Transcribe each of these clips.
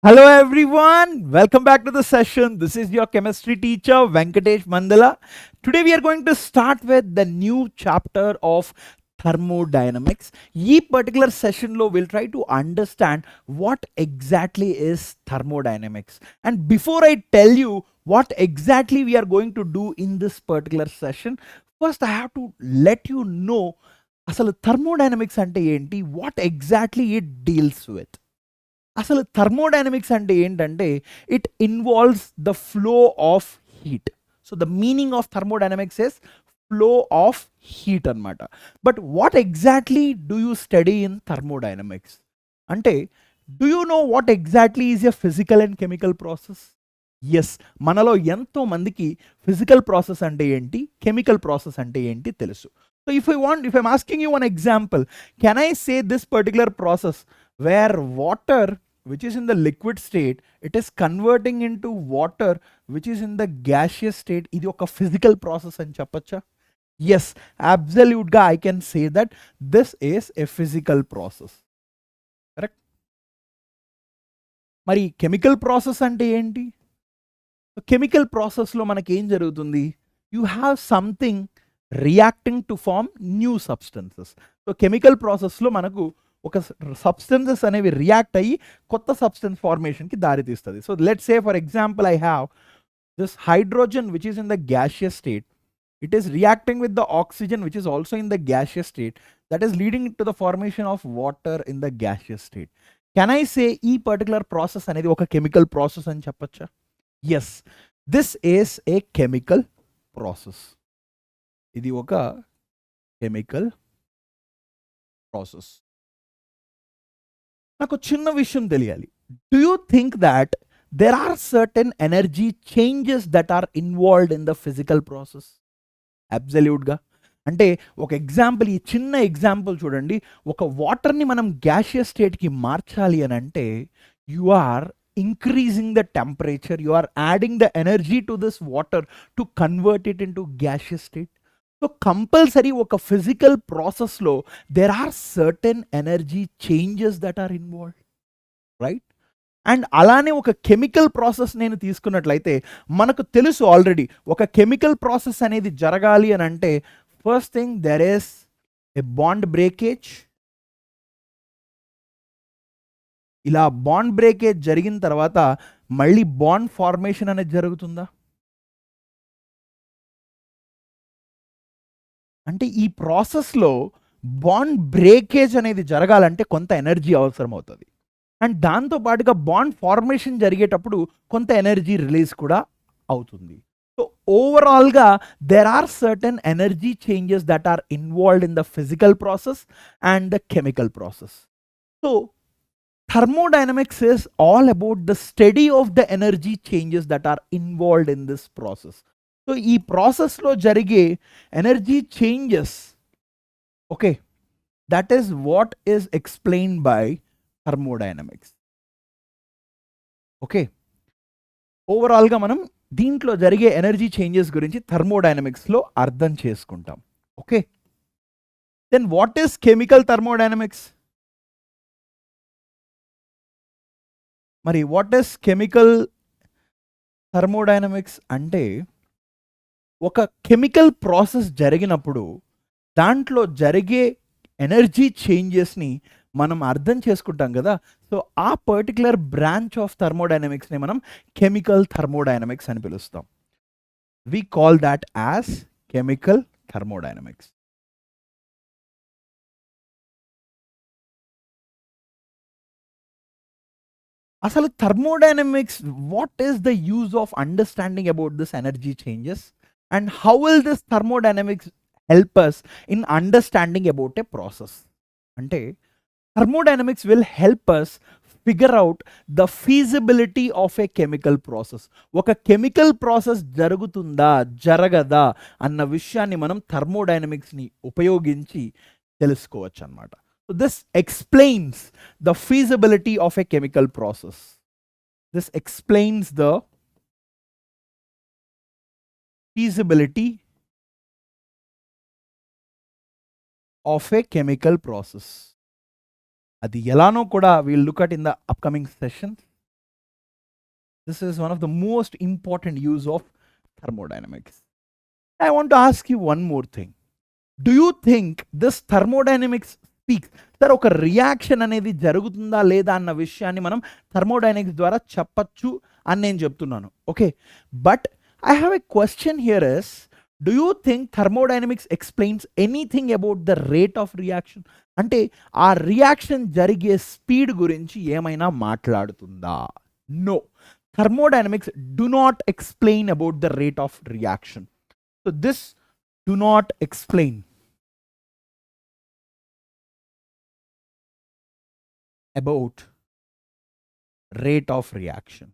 Hello everyone, welcome back to the session. This is your chemistry teacher Venkatesh Mandala. Today we are going to start with the new chapter of thermodynamics. This particular session lo we'll try to understand what exactly is thermodynamics. And before I tell you what exactly we are going to do in this particular session, first I have to let you know అసలు thermodynamics అంటే ఏంటి, what exactly it deals with. అసలు thermodynamics అంటే ఏంటంటే it involves the flow of heat. So the meaning of thermodynamics is flow of heat అనమాట. But what exactly do you study in thermodynamics అంటే do you know what exactly is a physical and chemical process? Yes, మనలో ఎంతో మందికి physical process అంటే ఏంటి, chemical process అంటే ఏంటి తెలుసు. So if I'm asking you one example, can I say this particular process where water which is in the liquid state, it is converting into water which is in the gaseous state, ఇది ఒక physical process అని చెప్పచ్చా? Yes, అబ్సల్యూట్గా I can say that this is a physical process. Correct. మరి chemical process అంటే ఏంటి? Chemical ప్రాసెస్లో మనకి ఏం జరుగుతుంది? You have something reacting to form new substances. So chemical ప్రాసెస్లో మనకు ఒక సబ్స్టెన్సెస్ అనేవి రియాక్ట్ అయ్యి కొత్త సబ్స్టెన్స్ ఫార్మేషన్కి దారితీస్తుంది. So let's say for example I have this hydrogen which is in the gaseous state. It is reacting with the oxygen which is also in the gaseous state, that is leading to the formation of water in the gaseous state. Can I say ఈ particular process అనేది ఒక chemical process అని చెప్పచ్చా? Yes, this is a chemical process. ఇది ఒక chemical process. నాకు చిన్న విషయం తెలియాలి. Do you think that there are certain energy changes that are involved in the physical process? అబ్సల్యూట్గా. అంటే ఒక ఎగ్జాంపుల్, ఈ చిన్న ఎగ్జాంపుల్ చూడండి. ఒక వాటర్ని మనం గ్యాషియస్ స్టేట్కి మార్చాలి అని అంటే you are increasing the temperature, you are adding the energy to this water to convert it into gaseous state. So compulsory ఒక ఫిజికల్ ప్రాసెస్లో there are certain energy changes that are involved, right? And అలానే ఒక chemical process నేను తీసుకున్నట్లయితే మనకు తెలుసు already ఒక chemical process అనేది జరగాలి అని అంటే first thing there is a bond breakage. ఇలా బాండ్ బ్రేకేజ్ జరిగిన తర్వాత మళ్ళీ బాండ్ ఫార్మేషన్ అనేది జరుగుతుందా? అంటే ఈ ప్రాసెస్లో బాండ్ బ్రేకేజ్ అనేది జరగాలంటే కొంత ఎనర్జీ అవసరం అవుతుంది. అండ్ దాంతోపాటుగా బాండ్ ఫార్మేషన్ జరిగేటప్పుడు కొంత ఎనర్జీ రిలీజ్ కూడా అవుతుంది. సో ఓవరాల్గా there are certain energy changes that are involved in the physical process and the chemical process. So thermodynamics is all about the study of the energy changes that are involved in this process. So ఈ ప్రాసెస్లో జరిగే energy changes, okay, that is what is explained by thermodynamics. Okay, ఓవరాల్గా మనం దీంట్లో జరిగే energy changes గురించి థర్మోడైనమిక్స్లో అర్థం చేసుకుంటాం. Okay, then what is chemical thermodynamics? మరి వాట్ ఈస్ కెమికల్ థర్మోడైనమిక్స్ అంటే ఒక కెమికల్ ప్రాసెస్ జరిగినప్పుడు దాంట్లో జరిగే ఎనర్జీ చేంజెస్ని మనం అర్థం చేసుకుంటాం కదా. సో ఆ పర్టికులర్ బ్రాంచ్ ఆఫ్ థర్మోడైనమిక్స్ని మనం కెమికల్ థర్మోడైనమిక్స్ అని పిలుస్తాం. We call that as chemical thermodynamics. అసలు thermodynamics, what is the use of understanding about this energy changes and how will this thermodynamics help us in understanding about a process? Ante thermodynamics will help us figure out the feasibility of a chemical process. Oka chemical process jarugutunda jaragada anna vishyanni manam thermodynamics ni upayoginchi telusukovachu annamata. So this explains the feasibility of a chemical process. This explains the feasibility of a chemical process. అది ఎలానో కూడా we'll look at in the upcoming sessions. This is one of the most important use of thermodynamics. I want to ask you one more thing. Do you think this thermodynamics speaks sir ఒక reaction అనేది జరుగుతుందా లేదా అన్న విషయాన్ని మనం thermodynamics ద్వారా చెప్పచ్చు అని నేను చెప్తున్నాను. Okay, but I have a question here is, do you think thermodynamics explains anything about the rate of reaction? అంటే ఆ రియాక్షన్ జరిగే స్పీడ్ గురించి ఏమైనా మాట్లాడుతుందా? No, thermodynamics do not explain about the rate of reaction. So this do not explain about rate of reaction.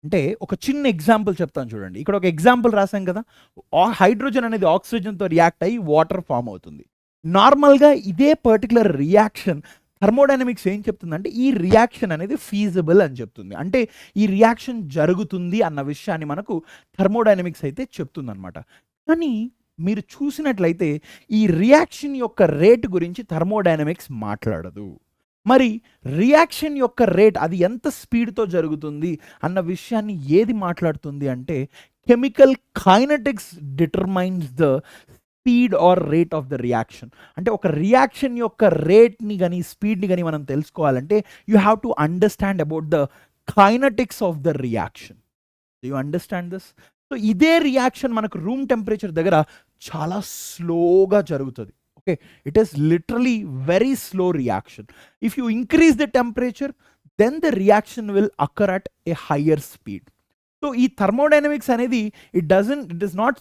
అంటే ఒక చిన్న example చెప్తాను చూడండి. ఇక్కడ ఒక ఎగ్జాంపుల్ రాసాం కదా, హైడ్రోజన్ అనేది ఆక్సిజన్తో రియాక్ట్ అయ్యి వాటర్ ఫామ్ అవుతుంది. నార్మల్గా ఇదే పర్టికులర్ రియాక్షన్ థర్మోడైనమిక్స్ ఏం చెప్తుందంటే ఈ రియాక్షన్ అనేది ఫీజిబుల్ అని చెప్తుంది. అంటే ఈ రియాక్షన్ జరుగుతుంది అన్న విషయాన్ని మనకు థర్మోడైనమిక్స్ అయితే చెప్తుంది అనమాట. కానీ మీరు చూసినట్లయితే ఈ రియాక్షన్ యొక్క రేట్ గురించి థర్మోడైనమిక్స్ మాట్లాడదు. మరి రియాక్షన్ యొక్క రేట్ అది ఎంత స్పీడ్తో జరుగుతుంది అన్న విషయాన్ని ఏది మాట్లాడుతుంది అంటే chemical kinetics determines the speed or rate of the reaction. అంటే ఒక రియాక్షన్ యొక్క రేట్ని కానీ స్పీడ్ని కానీ మనం తెలుసుకోవాలంటే you have to understand about the kinetics of the reaction. You understand this? So ఇదే రియాక్షన్ మనకు రూమ్ టెంపరేచర్ దగ్గర చాలా స్లోగా జరుగుతుంది. Okay, it is literally very slow reaction. If you increase the temperature then the reaction will occur at a higher speed. So ఈ thermodynamics అనేది it is not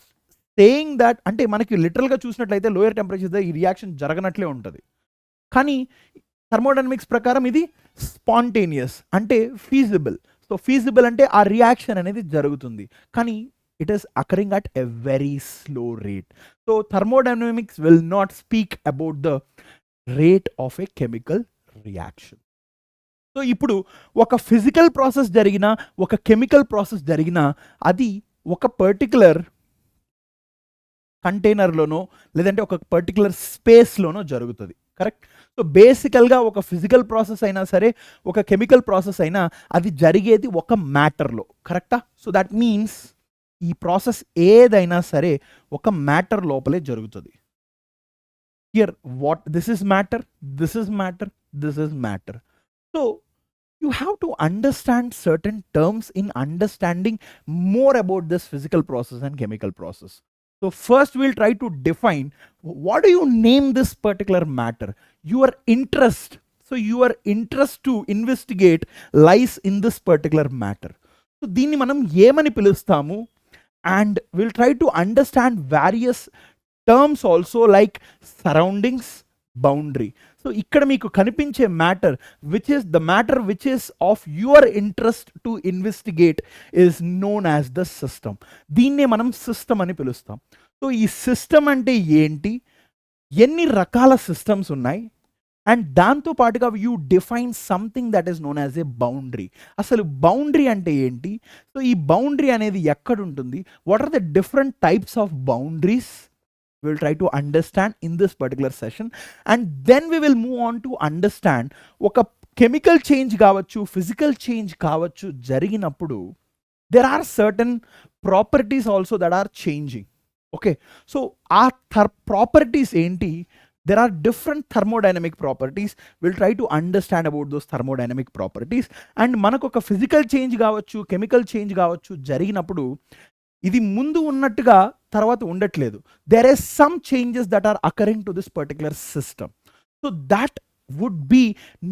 saying that, అంటే మనకి లిటరల్గా చూసినట్లయితే లోయర్ టెంపరేచర్ ఈ రియాక్షన్ జరగనట్లే ఉంటుంది. కానీ థర్మోడైనమిక్స్ ప్రకారం ఇది స్పాంటేనియస్ అంటే ఫీజిబుల్. సో ఫీజిబుల్ అంటే ఆ రియాక్షన్ అనేది జరుగుతుంది, కానీ it is occurring at a very slow rate. So thermodynamics will not speak about the rate of a chemical reaction. So ఇప్పుడు ఒక ఫిజికల్ ప్రాసెస్ జరిగినా ఒక కెమికల్ ప్రాసెస్ జరిగినా అది ఒక పర్టికులర్ కంటైనర్లోనో లేదంటే ఒక పర్టికులర్ స్పేస్లోనో జరుగుతుంది. కరెక్ట్? సో బేసికల్గా ఒక ఫిజికల్ ప్రాసెస్ అయినా సరే ఒక కెమికల్ ప్రాసెస్ అయినా అది జరిగేది ఒక మ్యాటర్లో. కరెక్టా? సో దట్ మీన్స్ ఈ ప్రాసెస్ ఏదైనా సరే ఒక మ్యాటర్ లోపలే జరుగుతుంది. Here what this is matter, this is matter, this is matter. So you have to understand certain terms in understanding more about this physical process and chemical process. So first we'll try to define what do you name this particular matter. Your interest, so your interest to investigate lies in this particular matter. So దీన్ని మనం ఏమని పిలుస్తాము, and we'll try to understand various terms also like surroundings, boundary. So ఇక్కడ మీకు కనిపించే matter which is the matter which is of your interest to investigate is known as the system. దీన్నే మనం system అని పిలుస్తాం. సో ఈ system అంటే ఏంటి, ఎన్ని రకాల సిస్టమ్స్ ఉన్నాయి, అండ్ దాంతో పాటుగా you define something that is known as a boundary. అసలు బౌండరీ అంటే ఏంటి, సో ఈ బౌండరీ అనేది ఎక్కడ ఉంటుంది, what are the different types of boundaries we'll try to understand in this particular session, and then we will move on to understand oka chemical change kavachu physical change kavachu jariginappudu there are certain properties also that are changing. Okay, so our properties enti, there are different thermodynamic properties. We'll try to understand about those thermodynamic properties, and manaku oka physical change kavachu chemical change kavachu jariginappudu ఇది ముందు ఉన్నట్టుగా తర్వాత ఉండట్లేదు. There is some changes that are occurring to this particular system. So that would be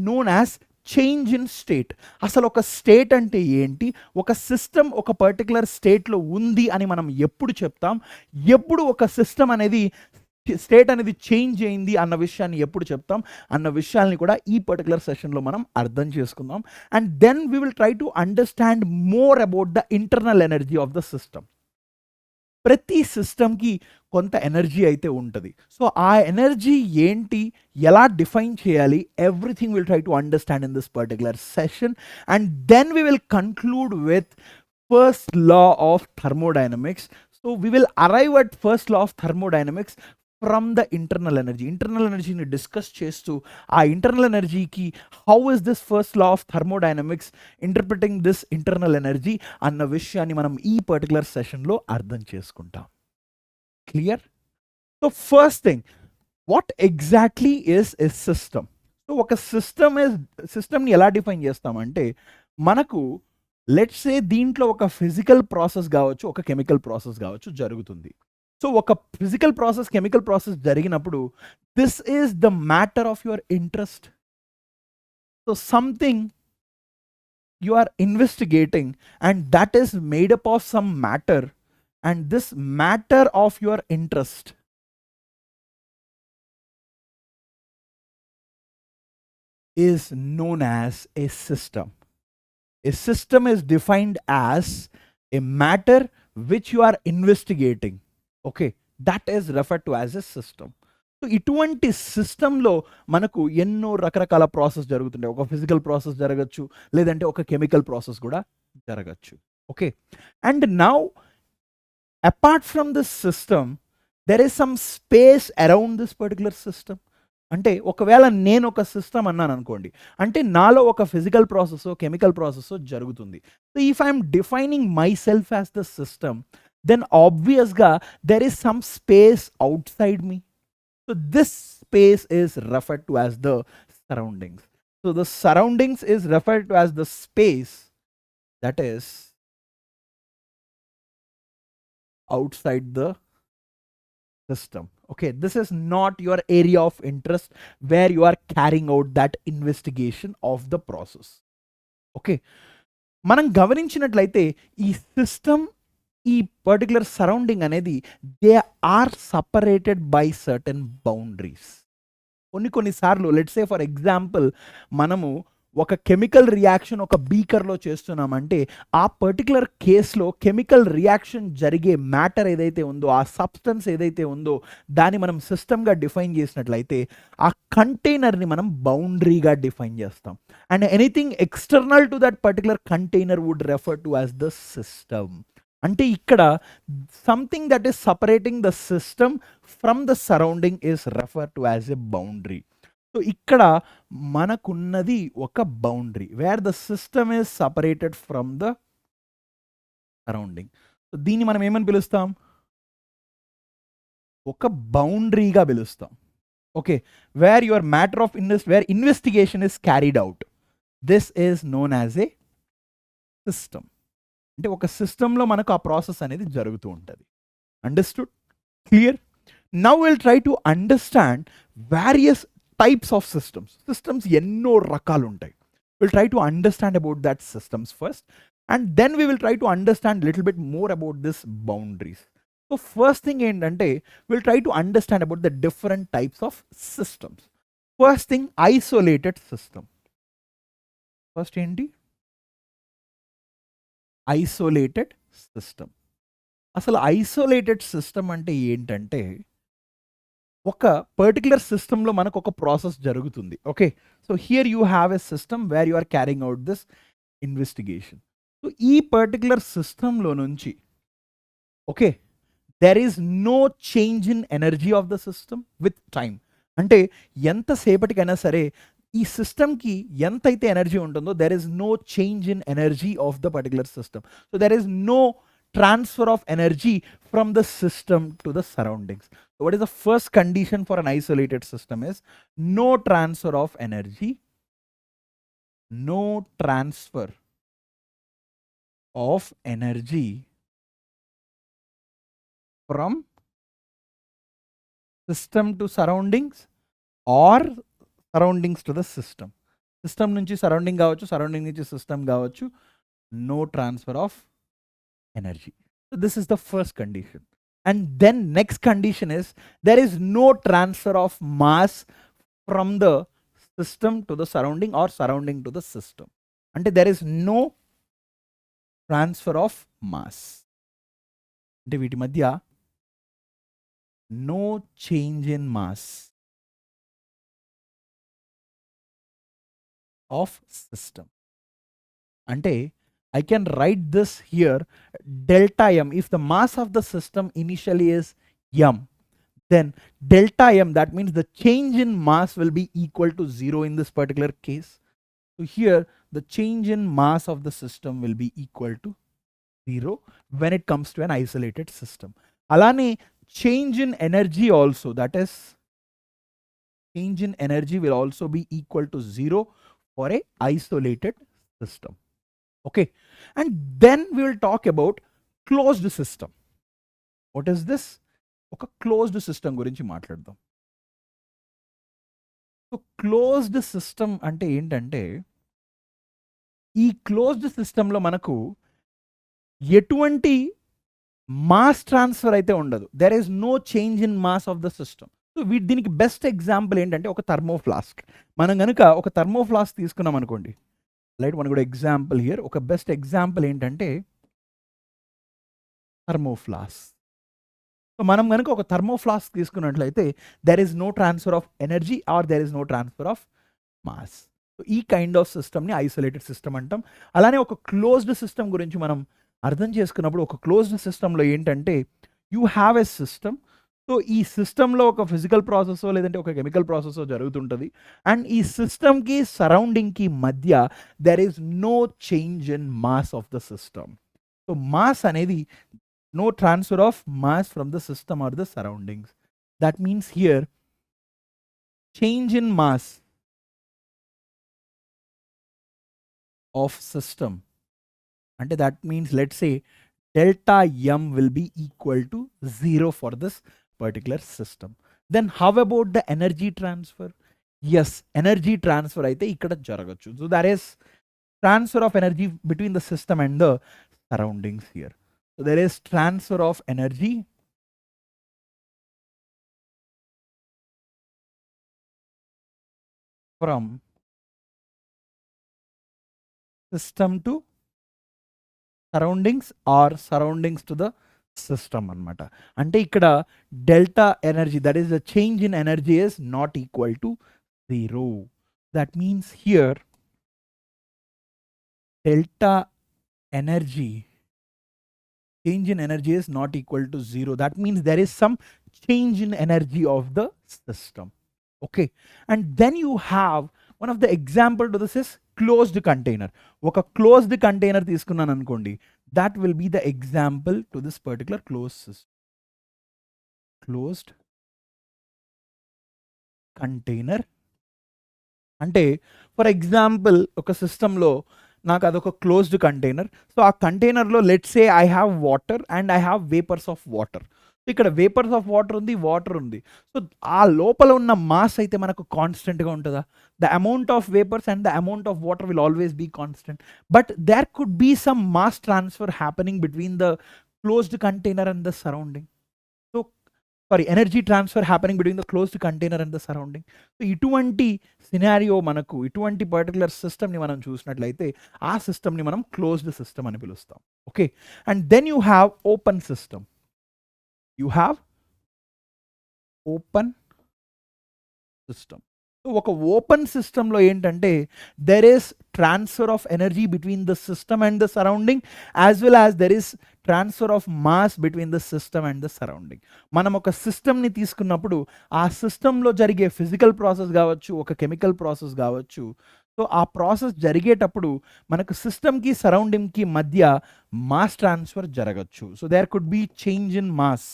known as change in state. అసలు ఒక state అంటే ఏంటి, ఒక సిస్టమ్ ఒక పర్టికులర్ స్టేట్లో ఉంది అని మనం ఎప్పుడు చెప్తాం, ఎప్పుడు ఒక సిస్టమ్ అనేది స్టేట్ అనేది చేంజ్ అయింది అన్న విషయాన్ని ఎప్పుడు చెప్తాం అన్న విషయాల్ని కూడా ఈ పర్టికులర్ సెషన్లో మనం అర్థం చేసుకుందాం. And then we will try to understand more about the internal energy of the system. ప్రతి సిస్టమ్కి కొంత ఎనర్జీ అయితే ఉంటుంది. సో ఆ ఎనర్జీ ఏంటి, ఎలా డిఫైన్ చేయాలి, everything will try to understand in this particular session, and then we will conclude with first law of thermodynamics. So we will arrive at first law of thermodynamics from the internal ఎనర్జీని discuss చేస్తూ ఆ internal ఎనర్జీకి how is this first law of thermodynamics interpreting this internal energy అన్న విషయాన్ని మనం ఈ particular సెషన్లో అర్థం చేసుకుంటాం. Clear? So first thing, what exactly is a system? So ఒక సిస్టమ్ని ఎలా డిఫైన్ చేస్తామంటే, మనకు లెట్స్ సే దీంట్లో ఒక ఫిజికల్ ప్రాసెస్ కావచ్చు, ఒక కెమికల్ ప్రాసెస్ కావచ్చు జరుగుతుంది. సో ఒక ఫిజికల్ ప్రాసెస్, కెమికల్ ప్రాసెస్ జరిగినప్పుడు this is the matter of your interest. So something you are investigating and that is made up of some matter, and this matter of your interest is known as a system. A system is defined as a matter which you are investigating. Okay, that is referred to as a system. So ఇటువంటి సిస్టంలో మనకు ఎన్నో రకరకాల process జరుగుతుంటాయి. ఒక physical process జరగచ్చు, లేదంటే ఒక కెమికల్ ప్రాసెస్ కూడా జరగచ్చు. Okay, and now apart from this system there is some space around this particular system. అంటే ఒకవేళ నేను ఒక సిస్టమ్ అన్నాను అనుకోండి, అంటే నాలో ఒక ఫిజికల్ ప్రాసెస్, కెమికల్ ప్రాసెస్ జరుగుతుంది. So if I'm defining myself as the system, then ఆబ్వియస్గా there is some space outside me. So this space is referred to as the surroundings. So the surroundings is referred to as the space that is outside the system. Okay, this is not your area of interest where you are carrying out that investigation of the process. Okay, మనం గమనించినట్లయితే ఈ system, ఈ particular surrounding అనేది they are separated by certain boundaries. కొన్నిసార్లు let's say for example, మనము ఒక chemical reaction ఒక బీకర్లో చేస్తున్నామంటే ఆ పర్టికులర్ కేసులో కెమికల్ రియాక్షన్ జరిగే మ్యాటర్ ఏదైతే ఉందో, ఆ సబ్స్టెన్స్ ఏదైతే ఉందో దాన్ని మనం సిస్టమ్గా డిఫైన్ చేసినట్లయితే ఆ కంటైనర్ని మనం బౌండరీగా డిఫైన్ చేస్తాం. And anything external to that particular container would refer to as the system. అంటే ఇక్కడ something that is separating the system from the surrounding is refer to as a boundary. So ఇక్కడ మనకున్నది ఒక boundary where the system is separated from the surrounding. So దీన్ని మనం ఏమని పిలుస్తాం? ఒక బౌండరీగా పిలుస్తాం. Okay, where your matter of where investigation is carried out, this is known as A system. అంటే ఒక సిస్టంలో మనకు ఆ ప్రాసెస్ అనేది జరుగుతూ ఉంటుంది. Understood? Clear? Now will try to understand various types of systems ఎన్నో రకాలు ఉంటాయి. we'll try to understand about that systems first, and then we will try to understand little bit more about this boundaries. So first thing ఏంటంటే we'll try to understand about the different types of systems. First thing, isolated system. First ఏంటి? isolated system. అసలు isolated system అంటే ఏంటంటే, ఒక particular సిస్టంలో మనకు ఒక process జరుగుతుంది. Okay, so here you have a system where you are carrying out this investigation. So ఈ పర్టికులర్ సిస్టంలో నుంచి okay there is no change in energy of the system with time. అంటే ఎంతసేపటికైనా సరే ఈ సిస్టమ్కి ఎంతైతే ఎనర్జీ ఉంటుందో there is no change in energy of the particular system. So there is no transfer of energy from the system to the surroundings. So what is the first condition for an isolated system is no transfer of energy, no transfer of energy from system to surroundings or surroundings to the system. System nunchi surrounding కావచ్చు, surrounding nunchi system కావచ్చు, no transfer of energy. So this is the first condition. And then next condition is there is no transfer of mass from the system to the surrounding or surrounding to the system. And there is no transfer of mass. అంటే వీటి మధ్య no change in mass of system. అంటే I can write this here delta m. If the mass of the system initially is m, then delta m, that means the change in mass will be equal to 0 in this particular case. So here the change in mass of the system will be equal to 0 when it comes to an isolated system. Alane change in energy also, that is change in energy will also be equal to 0 for a isolated system. Okay, and then we will talk about closed system. What is this? ఒక closed system గురించి మాట్లాడదాం. So closed system అంటే ఏంటంటే, ఈ closed సిస్టంలో మనకు ఎటువంటి mass transfer అయితే ఉండదు. There is no change in mass of the system. So దీనికి బెస్ట్ ఎగ్జాంపుల్ ఏంటంటే ఒక థర్మో ఫ్లాస్క్. మనం కనుక ఒక థర్మో ఫ్లాస్క్ తీసుకున్నాం అనుకోండి, రైట్, మనకు కూడా ఎగ్జాంపుల్ హియర్, ఒక బెస్ట్ ఎగ్జాంపుల్ ఏంటంటే థర్మో ఫ్లాస్క్. సో మనం కనుక ఒక థర్మో ఫ్లాస్క్ తీసుకున్నట్లయితే there is no transfer of energy or there is no transfer of mass. So ఈ కైండ్ ఆఫ్ సిస్టమ్ని ఐసోలేటెడ్ సిస్టమ్ అంటాం. అలానే ఒక క్లోజ్డ్ సిస్టమ్ గురించి మనం అర్థం చేసుకున్నప్పుడు, ఒక క్లోజ్డ్ సిస్టంలో ఏంటంటే you have a system. So ఈ సిస్టంలో ఒక ఫిజికల్ ప్రాసెసో లేదంటే ఒక కెమికల్ ప్రాసెసో జరుగుతుంటుంది, అండ్ ఈ సిస్టమ్కి సరౌండింగ్కి మధ్య there is no change in mass of the system. So mass అనేది no transfer of mass from the system or the surroundings. That means here change in mass of system, and that means let's say delta m will be equal to 0 for this particular system. Then how about the energy transfer? Yes, energy transfer aithe ikkada jaragachu. So there is transfer of energy between the system and the surroundings here. So there is transfer of energy from system to surroundings or surroundings to the system anamata. Ante ikkada delta energy, that is the change in energy, is not equal to 0. That means here delta energy, change in energy is not equal to 0. That means there is some change in energy of the system. Okay, and then you have one of the example to this is closed container. Oka closed container తీసుకున్నాను అనుకోండి, that will be the example to this particular closed system. Closed container అంటే for example ఒక సిస్టంలో నాకు అదొక closed container. So ఆ కంటైనర్లో let's say I have water and I have vapours of water. ఇక్కడ వేపర్స్ ఆఫ్ వాటర్ ఉంది, water ఉంది. సో ఆ లోపల ఉన్న మాస్ అయితే మనకు కాన్స్టెంట్గా ఉంటుందా? The amount of vapours and the amount of water will always be constant, but there could be some mass transfer happening between the closed container and the surrounding. So sorry, energy transfer happening between the closed container and the surrounding. So ఇటువంటి scenario మనకు, ఇటువంటి particular సిస్టమ్ని మనం చూసినట్లయితే ఆ సిస్టమ్ని మనం closed system అని పిలుస్తాం. Okay, and then you have open system. You have open system. So ఒక ఓపెన్ సిస్టంలో ఏంటంటే there is transfer of energy between the system and the surrounding, as well as there is transfer of mass between the system and the surrounding. మనం ఒక సిస్టమ్ని తీసుకున్నప్పుడు ఆ సిస్టంలో జరిగే ఫిజికల్ ప్రాసెస్ కావచ్చు, ఒక కెమికల్ ప్రాసెస్ కావచ్చు. సో ఆ ప్రాసెస్ జరిగేటప్పుడు మనకు సిస్టమ్కి సరౌండింగ్కి మధ్య మాస్ ట్రాన్స్ఫర్ జరగచ్చు. So there could be change in mass,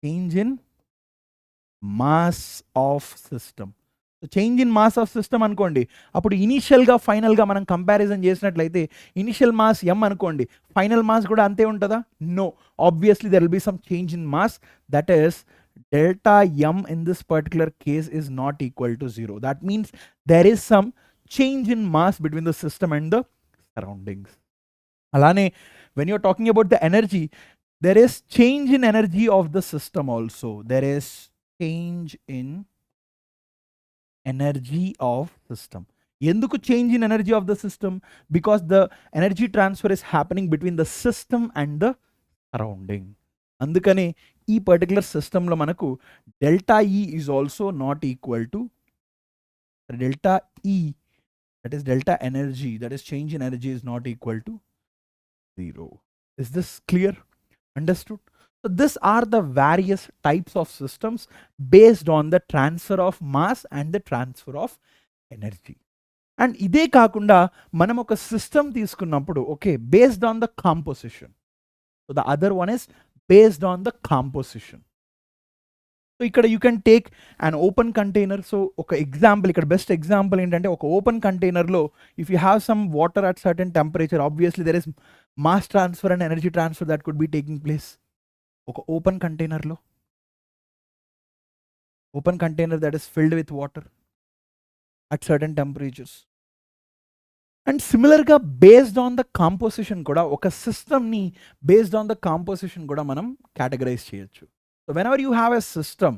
change in mass of system. So change in mass of system అనుకోండి, అప్పుడు ఇనీషియల్గా ఫైనల్గా మనం కంపారిజన్ చేసినట్లయితే ఇనిషియల్ మాస్ m అనుకోండి, ఫైనల్ మాస్ కూడా అంతే ఉంటుందా? No, obviously there will be some change in mass. That is delta m in this particular case is not equal to 0. That means there is some change in mass between the system and the surroundings. Alane, when you're talking about the energy, there is change in energy of the system also. There is change in energy of system. ఎందుకు change in energy of the system? Because the energy transfer is happening between the system and the surrounding. అందుకని ఈ particular సిస్టంలో మనకు delta E is also not equal to delta E, that is delta energy, that is change in energy is not equal to 0. Is this clear? Understood? So these are the various types of systems based on the transfer of mass and the transfer of energy. And ఇదే కాకుండా మనం ఒక system తీసుకున్నప్పుడు okay based on the composition. So the other one is based on the composition. So ఇక్కడ you can take and open container. So ఒక example, ఇక్కడ best example ఏంటంటే ఒక ఓపెన్ కంటైనర్లో if you have some water at certain temperature, obviously there is mass transfer and energy transfer that could be taking place. ఒక open కంటైనర్లో, open container that is filled with water at certain temperatures. And సిమిలర్గా based on the composition కూడా ఒక సిస్టమ్ని based on the composition కూడా మనం categorize చేయొచ్చు. So whenever you have a system,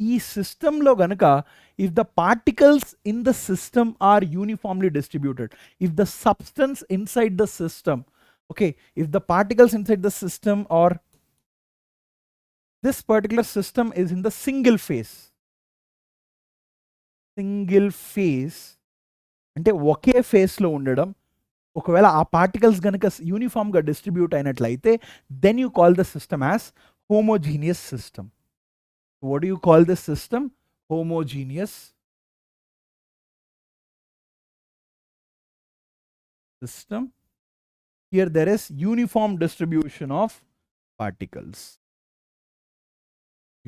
ఈ సిస్టంలో గనుక if the particles in the system are uniformly distributed, if the substance inside the system, okay, if the particles inside the system are this particular system is in the single phase అంటే ఒకే ఫేస్లో ఉండడం, ఒకవేళ ఆ particles కనుక యూనిఫామ్గా distribute అయినట్లయితే then you call the system as homogeneous system. What you call this system? Homogeneous system. Here there is uniform distribution of particles,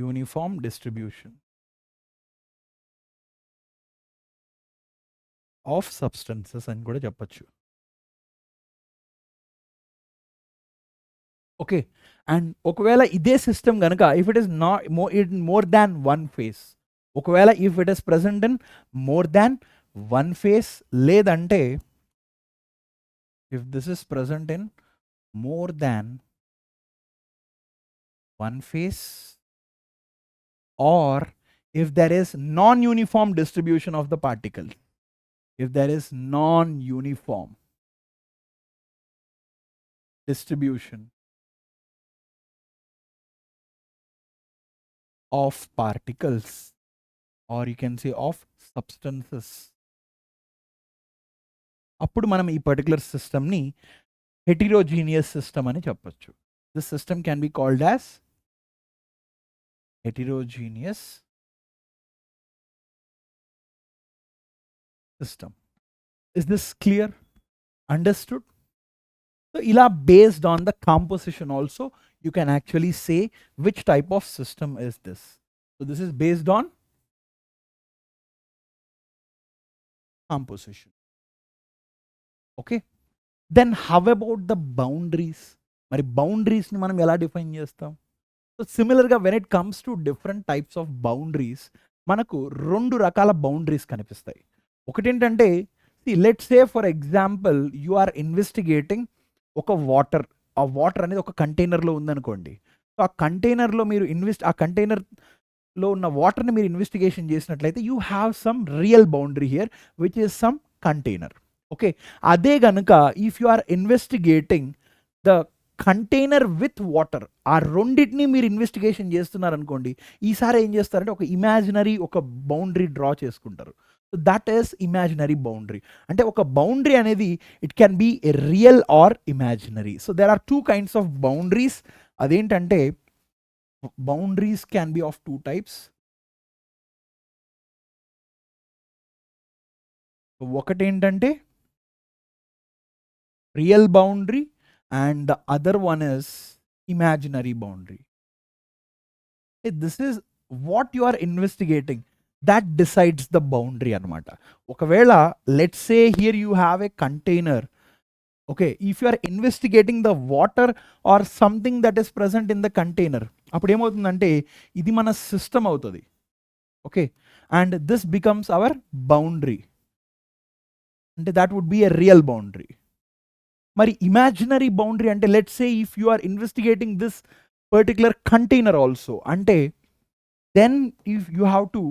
uniform distribution of substances అని కూడా చెప్పచ్చు. ఓకే, అండ్ ఒకవేళ ఇదే సిస్టమ్ కనుక if it is not more than one phase, ఒకవేళ if it is present in more than one phase, లేదంటే if this is present in more than one face, or if there is non-uniform distribution of the particle, if there is non-uniform distribution of particles, or you can say of substances, అప్పుడు మనం ఈ particular సిస్టమ్ని heterogeneous system అని చెప్పొచ్చు. This system can be called as heterogeneous system. Is this clear? Understood? So ila based on the composition also you can actually say which type of system is this. So this is based on composition. Okay, then how about the boundaries? Mari boundaries ni manam ela define chestam? So సిమిలర్గా when it comes to different types of boundaries మనకు రెండు రకాల boundaries కనిపిస్తాయి. ఒకటేంటంటే let's say for example you are investigating ఒక water, ఆ water అనేది ఒక కంటైనర్లో ఉందనుకోండి. సో ఆ కంటైనర్లో మీరు ఆ కంటైనర్లో ఉన్న వాటర్ని మీరు ఇన్వెస్టిగేషన్ చేసినట్లయితే you have some real boundary here which is some container. Okay, అదే గనుక if you are investigating the container with water, ఆ రెండింటిని మీరు ఇన్వెస్టిగేషన్ చేస్తున్నారు అనుకోండి, ఈసారి ఏం చేస్తారంటే ఒక ఇమాజినరీ ఒక బౌండరీ డ్రా చేసుకుంటారు. So that is imaginary boundary. అంటే ఒక బౌండరీ అనేది it can be a real or imaginary. So there are two kinds of boundaries. అదేంటంటే boundaries can be of two types. ఒకటేంటంటే real boundary and the other one is imaginary boundary. This is what you are investigating that decides the boundary anamata. Okavela let's say here you have a container. Okay, if you are investigating the water or something that is present in the container, appudu em avutundante idi mana system avutadi. Okay, and this becomes our boundary, and that would be a real boundary. మరి imaginary boundary అంటే let's say if you are investigating this particular container also, అంటే then if you have to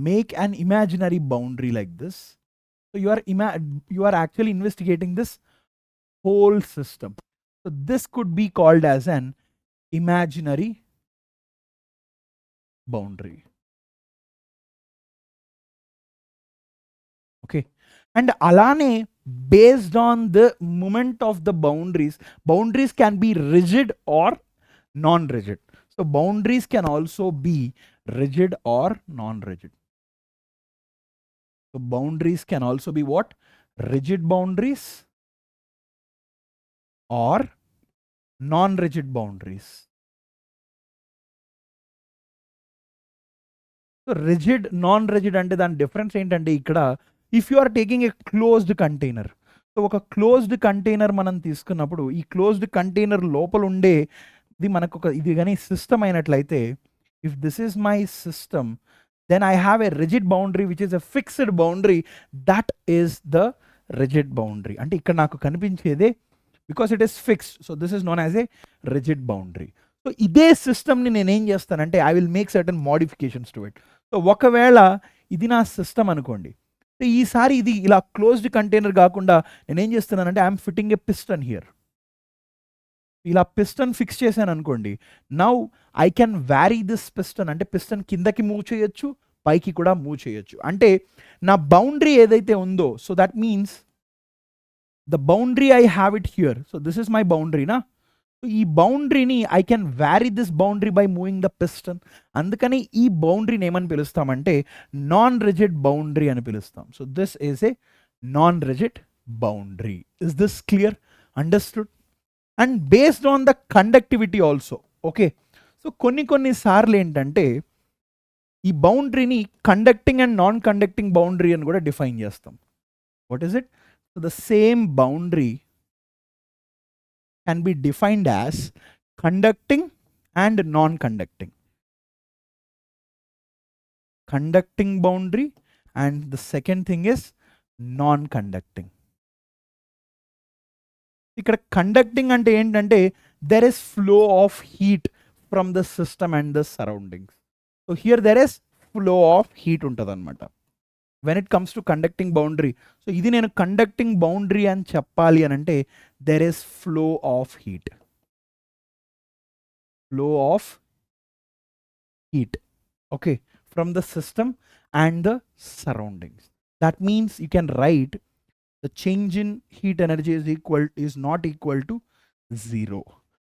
make an imaginary boundary like this. So you are actually investigating this whole system. So this could be called as an imaginary boundary. Okay, and అలానే based on the movement of the boundaries can be rigid or non-rigid. So boundaries can also be rigid or non-rigid. So boundaries can also be what? Rigid boundaries or non-rigid boundaries. So rigid, non-rigid అంటే దాని difference ఏంటంటే ఇక్కడ if you are taking a closed container, so ఒక closed container మనం తీసుకున్నప్పుడు ఈ closed container లోపల ఉండే ఇది మనకు ఒక ఇది కానీ సిస్టమ్ అయినట్లయితే, if this is my system, then I have a rigid boundary which is a fixed boundary, that is the rigid boundary. అంటే ఇక్కడ నాకు కనిపించేదే because it is fixed, so this is known as a rigid boundary. So ఇదే సిస్టమ్ని నేను ఏం చేస్తానంటే I will make certain modifications to it. So ఒకవేళ ఇది నా సిస్టమ్ అనుకోండి, సో ఈసారి ఇది ఇలా క్లోజ్డ్ కంటైనర్ కాకుండా నేను ఏం చేస్తున్నానంటే I'm fitting a piston here. ఇలా పిస్టన్ ఫిక్స్ చేశాను అనుకోండి, now I can vary this piston, అంటే పిస్టన్ కిందకి మూవ్ చేయొచ్చు, పైకి కూడా మూవ్ చేయొచ్చు. అంటే నా బౌండరీ ఏదైతే ఉందో, so that means the boundary I have it here, so this is my బౌండరీనా. ఈ బౌండరీని I can vary this boundary by moving the piston. అందుకని ఈ బౌండరీని ఏమని పిలుస్తామంటే నాన్ రిజిడ్ బౌండరీ అని పిలుస్తాం. So this is a non rigid boundary. Is this clear? Understood? And based on the conductivity also. Okay, so కొన్ని సార్లు ఏంటంటే ఈ బౌండరీని conducting and non conducting boundary అని కూడా డిఫైన్ చేస్తాం. What is it? So the same boundary can be defined as conducting and non-conducting. Conducting boundary, and the second thing is non-conducting. ఇక్కడ conducting అంటే ఏంటంటే there is flow of heat from the system and the surroundings. So here there is flow of heat ఉంటుంది అనమాట when it comes to conducting boundary. So ఇది నేను conducting boundary అని చెప్పాలి అని అంటే there is flow of heat. Flow of heat, okay, from the system and the surroundings. That means you can write the change in heat energy is not equal to 0.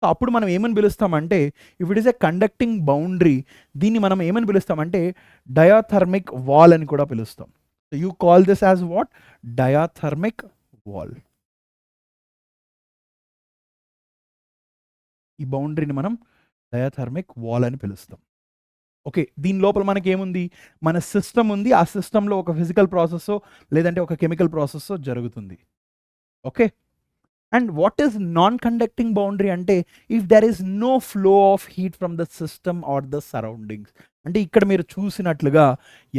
So అప్పుడు మనం ఏమని పిలుస్తామంటే if it is a conducting boundary, దీన్ని మనం ఏమని పిలుస్తామంటే diathermic wall అని కూడా పిలుస్తాం. So you call this as what? Diathermic wall. ఈ బౌండరీని మనం డయాథర్మిక్ వాల్ అని పిలుస్తాం. ఓకే, దీని లోపల మనకి ఏముంది? మన సిస్టమ్ ఉంది, ఆ సిస్టంలో ఒక ఫిజికల్ ప్రాసెస్ లేదంటే ఒక కెమికల్ ప్రాసెస్ జరుగుతుంది. Okay, and what is non conducting boundary అంటే if there is no flow of heat from the system are the surroundings. అంటే ఇక్కడ మీరు చూసినట్లుగా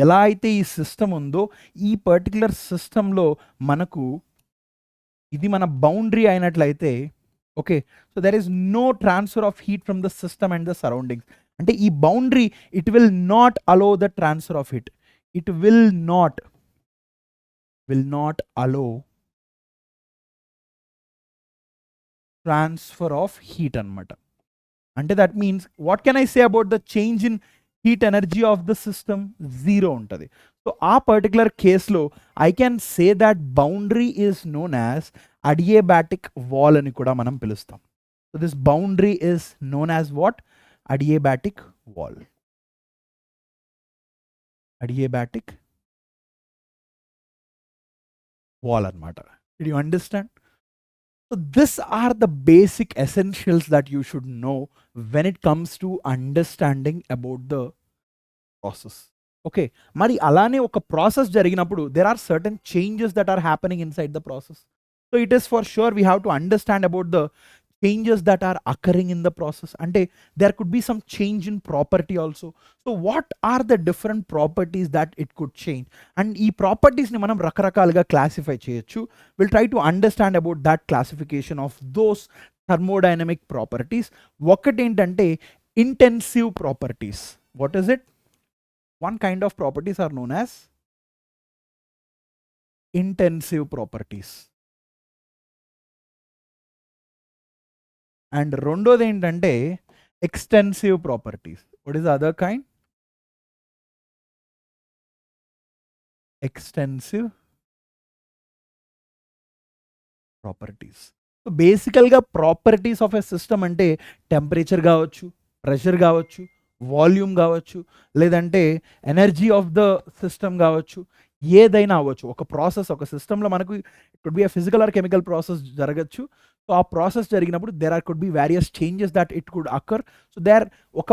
ఎలా అయితే ఈ సిస్టమ్ ఉందో ఈ పర్టికులర్ సిస్టంలో మనకు ఇది మన బౌండరీ అయినట్లయితే, okay, so there is no transfer of heat from the system and the surroundings. అంటే ఈ boundary it will not allow the transfer of heat. It will not allow transfer of heat అనమాట. అంటే that means what can I say about the change in heat energy of the system? 0 ఉంటుంది. So ఆ particular కేసులో I can say that boundary is known as adiabatic wall అని కూడా మనం పిలుస్తాం. So this boundary is known as what? Adiabatic wall. Adiabatic wall అనమాట. Did you understand? So these are the basic essentials that you should know when it comes to understanding about the process. Okay, మరి అలానే ఒక process జరిగినప్పుడు there are certain changes that are happening inside the process. So it is for sure we have to understand about the changes that are occurring in the process. Ante there could be some change in property also. So what are the different properties that it could change? And ee properties ni manam rakarakaluga classify cheyochu. We'll try to understand about that classification of those thermodynamic properties. Okati entante intensive properties. What is it? One kind of properties are known as intensive properties. And రెండోది ఏంటంటే extensive properties. What is the other kind? Extensive properties. So బేసికల్గా properties of a system అంటే temperature కావచ్చు, pressure కావచ్చు, volume కావచ్చు, లేదంటే energy of the system కావచ్చు, ఏదైనా అవ్వచ్చు. ఒక ప్రాసెస్ ఒక సిస్టంలో మనకు it could be a physical or chemical process జరగచ్చు. సో ఆ ప్రాసెస్ జరిగినప్పుడు there are could be various changes that it could occur. So there ఒక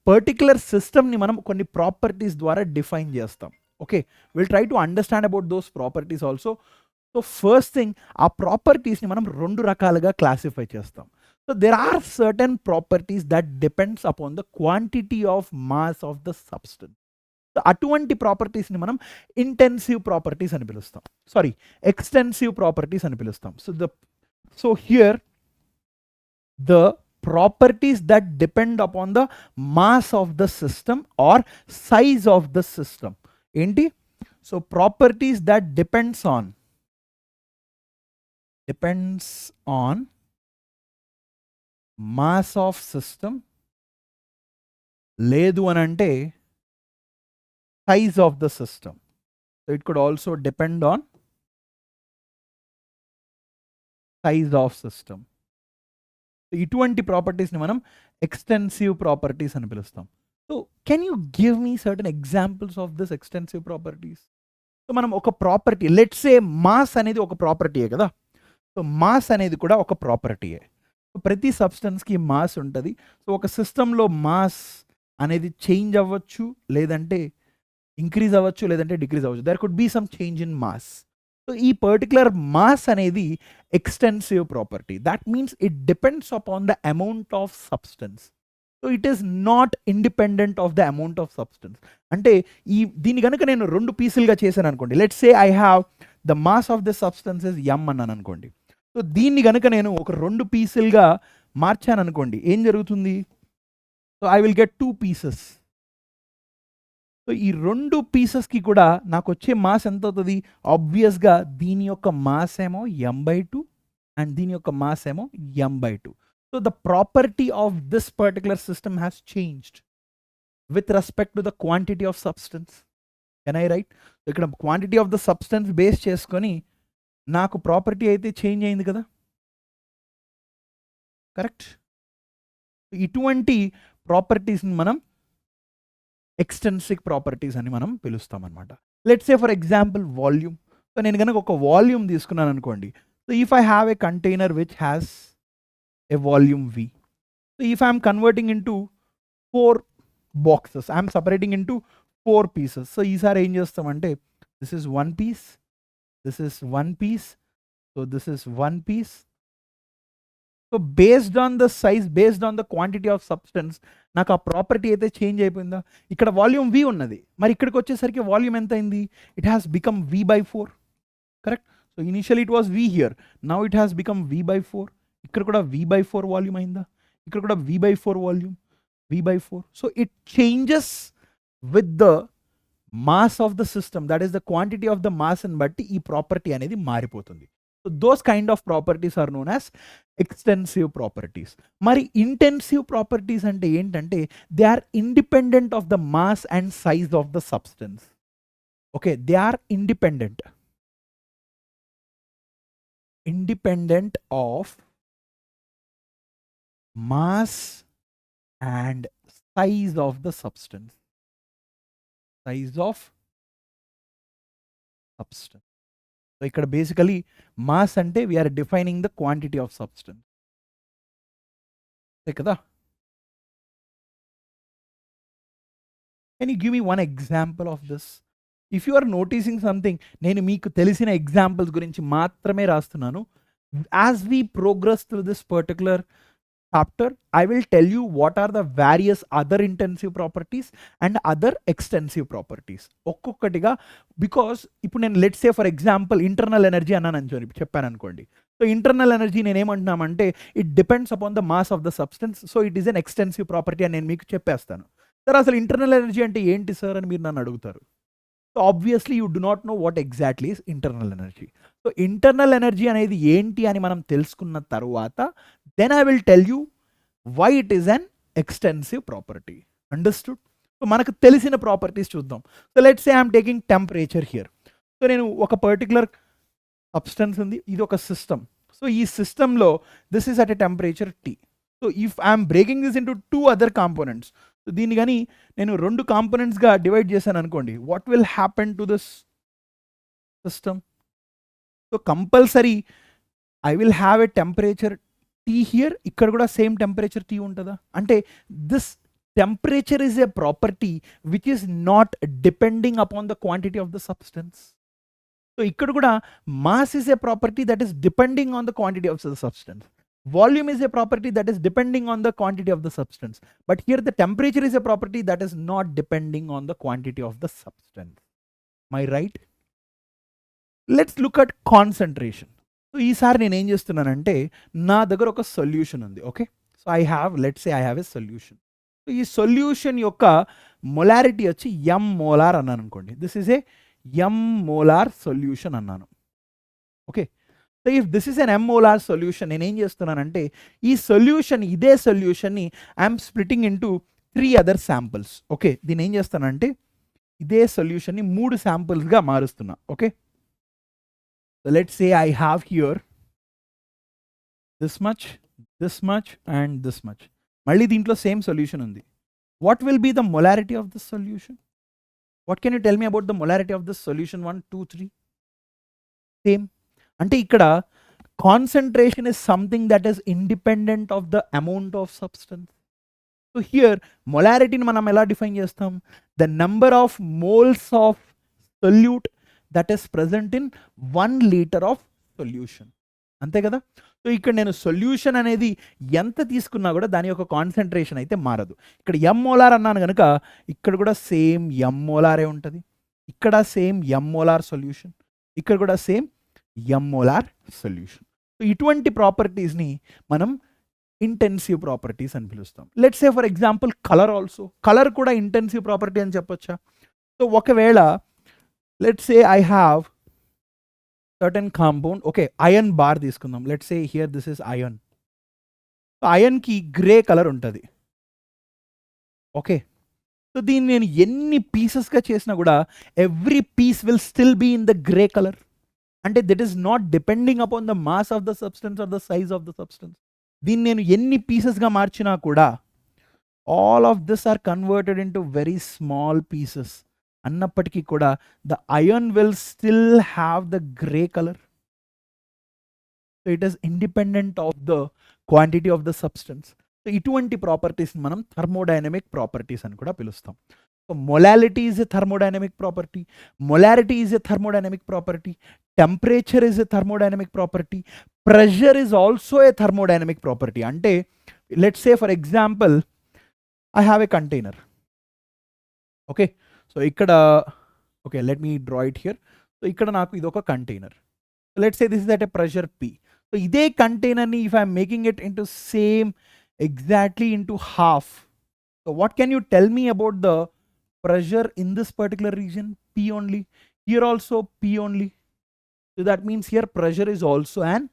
పర్టికులర్ సిస్టమ్ని మనం కొన్ని ప్రాపర్టీస్ ద్వారా డిఫైన్ చేస్తాం. Okay, will try to understand about those properties also. So first thing, ఆ ప్రాపర్టీస్ని మనం రెండు రకాలుగా క్లాసిఫై చేస్తాం. So there are certain properties that depends upon the quantity of mass of the substance. So అటువంటి ప్రాపర్టీస్ని మనం ఇంటెన్సివ్ ప్రాపర్టీస్ అని పిలుస్తాం, సారీ ఎక్స్టెన్సివ్ ప్రాపర్టీస్ అని పిలుస్తాం. So here the properties that depend upon the mass of the system or size of the system. Enti? So properties that depends on mass of system ledu anante size of the system. So it could also depend on size of system. ఇటువంటి ప్రాపర్టీస్ని మనం extensive properties అని పిలుస్తాం. So can you give me certain examples of this extensive properties? So మనం ఒక property, let's say mass అనేది ఒక ప్రాపర్టీయే కదా. సో మాస్ అనేది కూడా ఒక ప్రాపర్టీయే. సో ప్రతి సబ్స్టెన్స్కి మాస్ ఉంటుంది. సో ఒక సిస్టంలో మాస్ అనేది చేంజ్ అవ్వచ్చు, లేదంటే ఇంక్రీజ్ అవ్వచ్చు, లేదంటే డిక్రీజ్ అవ్వచ్చు. There could be some change in mass. So ఈ పర్టికులర్ మాస్ అనేది extensive property. That means it depends upon the amount of substance. So it is not independent of the amount of substance. అంటే దీన్ని కనుక నేను రెండు పీసులుగా చేశాను అనుకోండి, let's say I have the mass of the substance is m అన్నాను అనుకోండి. సో దీన్ని కనుక నేను ఒక రెండు పీసులుగా మార్చాను అనుకోండి, ఏం జరుగుతుంది? So I will get 2 pieces. So ఈ రెండు పీసెస్కి కూడా నాకు వచ్చే మాస్ ఎంత అవుతుంది? ఆబ్వియస్గా దీని యొక్క మాస్ ఏమో m/2 అండ్ దీని యొక్క మాస్ ఏమో m/2. So the property of this particular system has changed with respect to the quantity of substance. Can I write? ఇక్కడ quantity of the substance base చేసుకొని నాకు ప్రాపర్టీ అయితే చేంజ్ అయింది కదా, కరెక్ట్? ఇటువంటి ప్రాపర్టీస్ని మనం ఎక్స్టెన్సివ్ ప్రాపర్టీస్ అని మనం పిలుస్తాం అనమాట. Let's say for example volume. So నేను కనుక ఒక వాల్యూమ్ తీసుకున్నాను అనుకోండి. So if I have a container which has a volume V. So if I'm converting into 4 boxes, I'm separating into 4 pieces. So ఈసారి ఏం చేస్తామంటే this is 1 piece, this is 1 piece, so this is 1 piece. So based on the size, based on the quantity of substance నాకు ఆ property అయితే change అయిపోయిందా? ఇక్కడ volume V ఉన్నది, మరి ఇక్కడికి వచ్చేసరికి వాల్యూమ్ ఎంత అయింది? It has become V/4, correct? So initially it was V here, now it has become V/4. ఇక్కడ కూడా V/4 వాల్యూమ్ అయిందా? ఇక్కడ కూడా V/4 volume, V/4. So it changes with the mass of the system, that is the quantity of the మాస్ని బట్టి ఈ property అనేది మారిపోతుంది. So those kind of properties are known as extensive properties. మరి intensive properties అంటే ఏంటంటే they are independent of the mass and size of the substance. Okay, they are independent of mass and size of the substance. So ఇక్కడ basically mass అంటే we're defining the quantity of substance కదా. Can you give me one example of this? If you are noticing something, నేను మీకు తెలిసిన examples గురించి మాత్రమే రాస్తున్నాను. As we progress through this particular chapter, I will tell you what are the various other intensive properties and other extensive properties. ఒక్కొక్కటిగా, because ఇప్పుడు నేను let's say for example internal energy అన్నాను చెప్పాను అనుకోండి. సో ఇంటర్నల్ ఎనర్జీ నేను ఏమంటున్నామంటే it depends upon the mass of the substance. So it is an extensive property అని నేను మీకు చెప్పేస్తాను. సార్ అసలు ఇంటర్నల్ ఎనర్జీ అంటే ఏంటి సార్ అని మీరు నన్ను అడుగుతారు. So obviously you do not know what exactly is internal energy. So internal energy అనేది ఏంటి అని మనం తెలుసుకున్న తర్వాత then I will tell you why it is an extensive property. Understood? So మనకు తెలిసిన ప్రాపర్టీస్ చూద్దాం. So let's say I'm taking temperature here. So నేను ఒక పర్టికులర్ సబ్స్టెన్స్ ఉంది, ఇది ఒక సిస్టమ్. సో సో ఈ సిస్టంలో this is at a temperature T. So if I'm breaking this into 2 other components, so దీన్ని కానీ నేను 2 కాంపోనెంట్స్గా డివైడ్ చేశాను అనుకోండి, what will happen to this system? So compulsory I will have a temperature T here, ఇక్కడ కూడా same temperature T ఉంటుందా? అంటే this temperature is a property which is not depending upon the quantity of the substance. So ikkada kuda mass is a property that is depending on the quantity of the substance. Volume is a property that is depending on the quantity of the substance. But here the temperature is a property that is not depending on the quantity of the substance. Am I right? Let's look at concentration. So ఈసారి నేను ఏం చేస్తున్నానంటే నా దగ్గర ఒక solution ఉంది. Okay, so I have, let's say I have a solution. ఈ solution యొక్క మొలారిటీ వచ్చి m మోలార్ అన్నాను అనుకోండి. This is a m molar solution అన్నాను. Okay, so if this is an m molar solution, నేను ఏం చేస్తున్నానంటే ఈ సొల్యూషన్, ఇదే సొల్యూషన్ని I'm splitting into 3 other samples. Okay, దీన్ని ఏం చేస్తానంటే ఇదే సొల్యూషన్ని 3 శాంపుల్స్గా మారుస్తున్నా. Okay, so let's say I have here this much and this much. మళ్ళీ దీంట్లో సేమ్ సొల్యూషన్ ఉంది. What will be the molarity of this solution? What can you tell me about the molarity of this solution? 1, 2, 3 same. అంటే ఇక్కడ concentration is something that is independent of the amount of substance. So here మొలారిటీని మనం ఎలా define చేస్తాం? The number of moles of solute that is present in 1 litre of solution. అంతే కదా? So ఇక్కడ నేను సొల్యూషన్ అనేది ఎంత తీసుకున్నా కూడా దాని యొక్క కాన్సన్ట్రేషన్ అయితే మారదు. ఇక్కడ m మోలార్ అన్నాను కనుక ఇక్కడ కూడా సేమ్ m మోలారే ఉంటుంది. ఇక్కడ సేమ్ m మోలార్ సొల్యూషన్, ఇక్కడ కూడా same m molar solution. So ఇటువంటి ప్రాపర్టీస్ని మనం ఇంటెన్సివ్ ప్రాపర్టీస్ అని పిలుస్తాం. Let's say for example colour also. Colour కూడా ఇంటెన్సివ్ ప్రాపర్టీ అని చెప్పొచ్చా? సో ఒకవేళ let's say I have certain compound, okay, iron bar తీసుకుందాం. Let's say here this is iron. So ఐరన్కి గ్రే కలర్ ఉంటుంది. ఓకే, సో దీన్ని నేను ఎన్ని పీసెస్గా చేసినా కూడా every piece will still be in the grey colour. అంటే that is not depending upon the mass of the substance or the size of the substance. దీన్ని నేను ఎన్ని పీసెస్గా మార్చినా కూడా all of this are converted into very small pieces అన్నప్పటికీ కూడా the iron will still have the grey colour. So it is independent of the quantity of the substance. So ఇటువంటి ప్రాపర్టీస్ని మనం థర్మోడైనమిక్ ప్రాపర్టీస్ అని కూడా పిలుస్తాం. So molality is a thermodynamic property, molarity is a thermodynamic property, temperature is a thermodynamic property, pressure is also a thermodynamic property. అంటే let's say for example I have a container. Okay, so ఇక్కడ okay let me draw it here. So ఇక్కడ నాకు ఇది ఒక container. Let's say this is at a pressure P. So ఇదే కంటైనర్ని if I'm making it into same exactly into half, so what can you tell me about the pressure in this particular region? P only. Here also P only. So that means here pressure is also an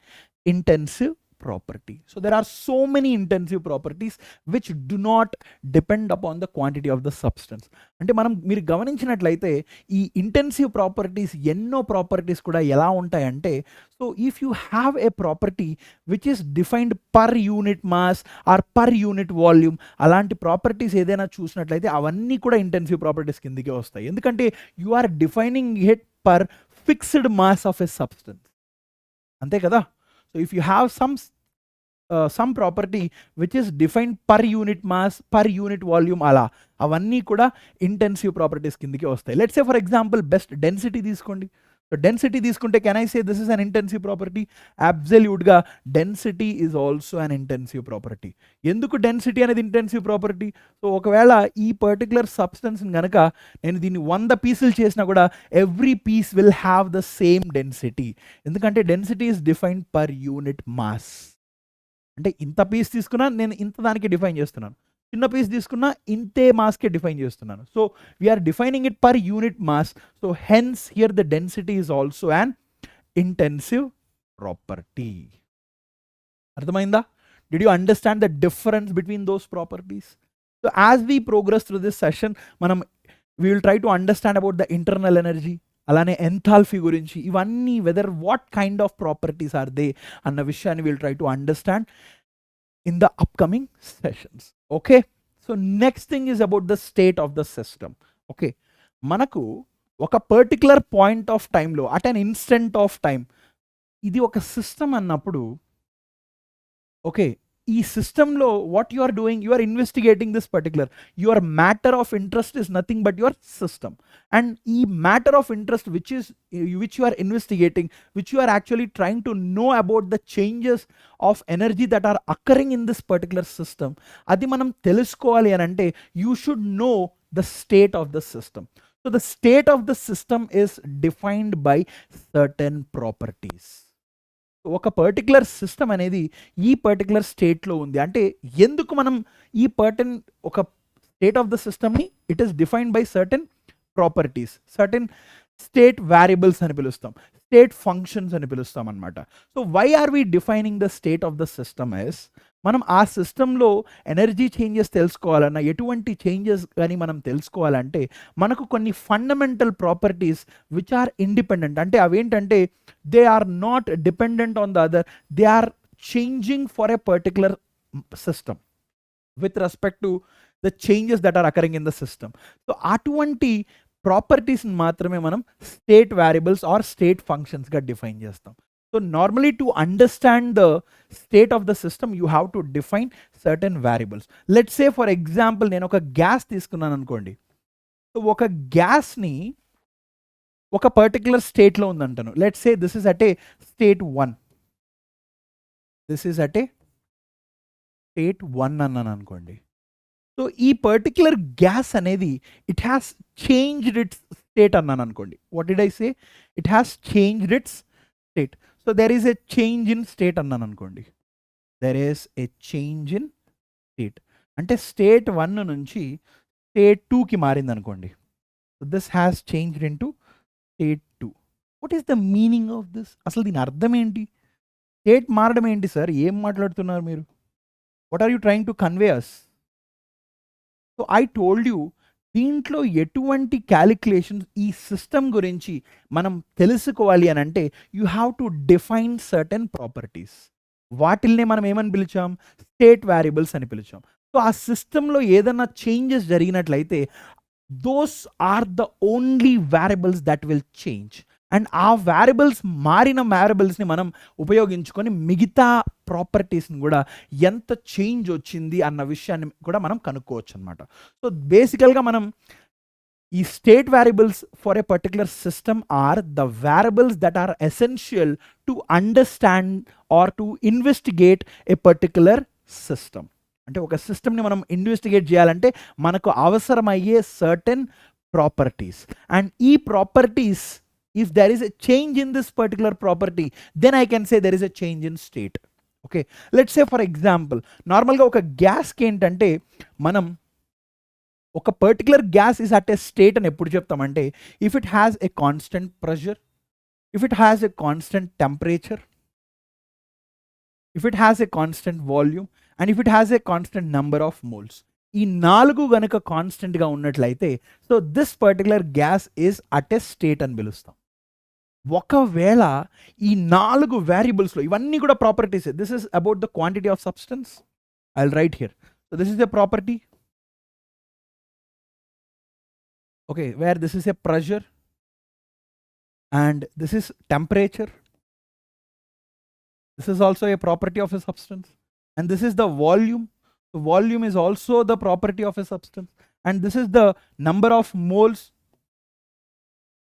intensive property. So there are so many intensive properties which do not depend upon the quantity of the substance. అంటే మనం మీరు గమనించినట్లయితే ఈ intensive properties ఎన్నో properties కూడా ఎలా ఉంటాయంటే, so if you have a property which is defined per unit mass or per unit volume, అలాంటి ప్రాపర్టీస్ ఏదైనా చూసినట్లయితే అవన్నీ కూడా ఇంటెన్సివ్ ప్రాపర్టీస్ కిందకే వస్తాయి. ఎందుకంటే you are defining it per fixed mass of a substance. అంతే కదా? So if you have some property which is defined per unit mass, per unit volume, అలా అవన్నీ కూడా ఇంటెన్సివ్ ప్రాపర్టీస్ కిందకి వస్తాయి. Let's say for example best density తీసుకోండి. So density తీసుకుంటే can I say this is an intensive property? అబ్సల్యూట్గా density is also an intensive property. ఎందుకు density అనేది ఇంటెన్సివ్ ప్రాపర్టీ? సో ఒకవేళ ఈ పర్టికులర్ సబ్స్టెన్స్ని కనుక నేను దీన్ని 100 పీసులు చేసినా కూడా every piece will have the same density. ఎందుకంటే density is defined per unit mass. అంటే ఇంత పీస్ తీసుకున్నా నేను ఇంత దానికి డిఫైన్ చేస్తున్నాను, చిన్న పీస్ తీసుకున్నా ఇంతే మాస్కే డిఫైన్ చేస్తున్నాను. So we're defining it per unit mass. So hence here the density is also an intensive property. అర్థమైందా? Did you understand the difference between those properties? So as we progress through this session మనం we will try to understand about the internal energy, అలానే enthalpy గురించి, ఇవన్నీ whether what kind of properties are they అన్న విషయాన్ని will try to understand in the upcoming sessions. Okay, so next thing is about the state of the system. Okay, మనకు ఒక particular point of టైంలో at an instant of time ఇది ఒక system అన్నప్పుడు, okay, ఈ సిస్టంలో what you are doing, you are investigating this particular, your matter of interest is nothing but your system. And ఈ matter of interest which you are investigating, which you are actually trying to know about the changes of energy that are occurring in this particular system, అది మనం తెలుసుకోవాలి అని అంటే you should know the state of the system. So the state of the system is defined by certain properties. ఒక particular system అనేది ఈ particular స్టేట్లో ఉంది అంటే ఎందుకు మనం ఈ ఒక స్టేట్ ఆఫ్ ద సిస్టమ్ని it is defined by certain properties, certain state variables అని పిలుస్తాం, స్టేట్ ఫంక్షన్స్ అని పిలుస్తాం అనమాట. So why are we defining the state of the system is, మనం ఆ సిస్టంలో ఎనర్జీ చేంజెస్ తెలుసుకోవాలన్నా, ఎటువంటి చేంజెస్ కానీ మనం తెలుసుకోవాలంటే మనకు కొన్ని fundamental properties which are independent, అంటే అవేంటంటే they are not dependent on the other, they are changing for a particular system with respect to the changes that are occurring in the system. So అటువంటి ప్రాపర్టీస్ని మాత్రమే మనం state variables or state ఫంక్షన్స్గా define చేస్తాం. So normally to understand the state of the system you have to define certain variables. Let's say for example నేను ఒక gas తీసుకున్నాను అనుకోండి. సో ఒక గ్యాస్ని ఒక పర్టికులర్ స్టేట్లో ఉందంటాను. Let's say this is at a state 1, this is at a state 1 అన్నాను అనుకోండి. సో ఈ పర్టిక్యులర్ గ్యాస్ అనేది it has changed its state అన్నాను అనుకోండి. What did I say? It has changed its state. So there is a change in state అన్నాను అనుకోండి. There is a change in state అంటే state 1 నుంచి state 2కి మారింది అనుకోండి. So this has changed in to state 2. What is the meaning of this? అసలు దీని అర్థం ఏంటి? స్టేట్ మారడం ఏంటి సార్? ఏం మాట్లాడుతున్నారు మీరు? What are you trying to convey us? So I told you, దీంట్లో ఎటువంటి క్యాలిక్యులేషన్స్ ఈ సిస్టమ్ గురించి మనం తెలుసుకోవాలి అని అంటే you have to define certain properties. వాటిల్నే మనం ఏమని పిలిచాం? స్టేట్ వేరియబుల్స్ అని పిలిచాం. సో ఆ సిస్టంలో ఏదైనా చేంజెస్ జరిగినట్లయితే those are the only variables that will change. And ఆ వేరియబుల్స్ మారిన వేరియబుల్స్ని మనం ఉపయోగించుకొని మిగతా ప్రాపర్టీస్ని కూడా ఎంత చేంజ్ వచ్చింది అన్న విషయాన్ని కూడా మనం కనుక్కోవచ్చు అనమాట. సో బేసికల్గా మనం ఈ state variables for a particular system are the variables that are essential to understand or to investigate a particular system. అంటే ఒక సిస్టమ్ని మనం ఇన్వెస్టిగేట్ చేయాలంటే మనకు అవసరమయ్యే సర్టెన్ ప్రాపర్టీస్. అండ్ ఈ properties, if there is a change in this particular property, then I can say there is a change in state. Okay, let's say for example, నార్మల్గా ఒక గ్యాస్కి ఏంటంటే మనం ఒక particular gas is at a state అని ఎప్పుడు చెప్తామంటే if it has a constant pressure, if it has a constant temperature, if it has a constant volume and if it has a constant number of moles. ఈ 4 గనుక కాన్స్టెంట్గా ఉన్నట్లయితే so this particular gas is at a state అని పిలుస్తాం. ఒకవేళ ఈ 4 వేరియబుల్స్లో ఇవన్నీ కూడా properties, this is about the quantity of substance. I will write here. So this is a property, okay, where this is a pressure and this is temperature. This is also a property of a substance. And this is the volume. The volume is also the property of a substance. And this is the number of moles.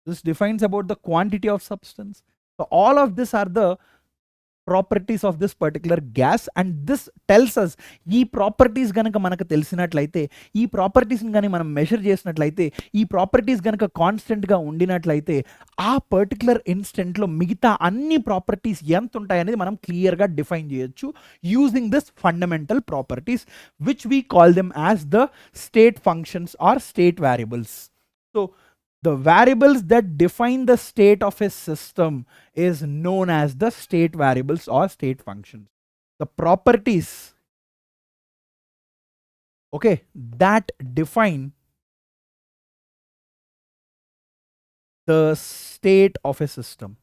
This defines about the quantity of substance. So all of this are the properties of this particular gas. And this tells us, ఈ properties కనుక మనకు తెలిసినట్లయితే, ఈ ప్రాపర్టీస్ని కానీ మనం measure చేసినట్లయితే, ఈ properties కనుక కాన్స్టెంట్గా ఉండినట్లయితే ఆ పర్టికులర్ ఇన్స్టెంట్లో మిగతా అన్ని ప్రాపర్టీస్ ఎంత ఉంటాయనేది మనం క్లియర్గా డిఫైన్ చేయొచ్చు using this fundamental properties which we call them as the state functions or state variables. So the variables that define the state of a system is known as the state variables or state functions. The properties, okay, that define the state of a system.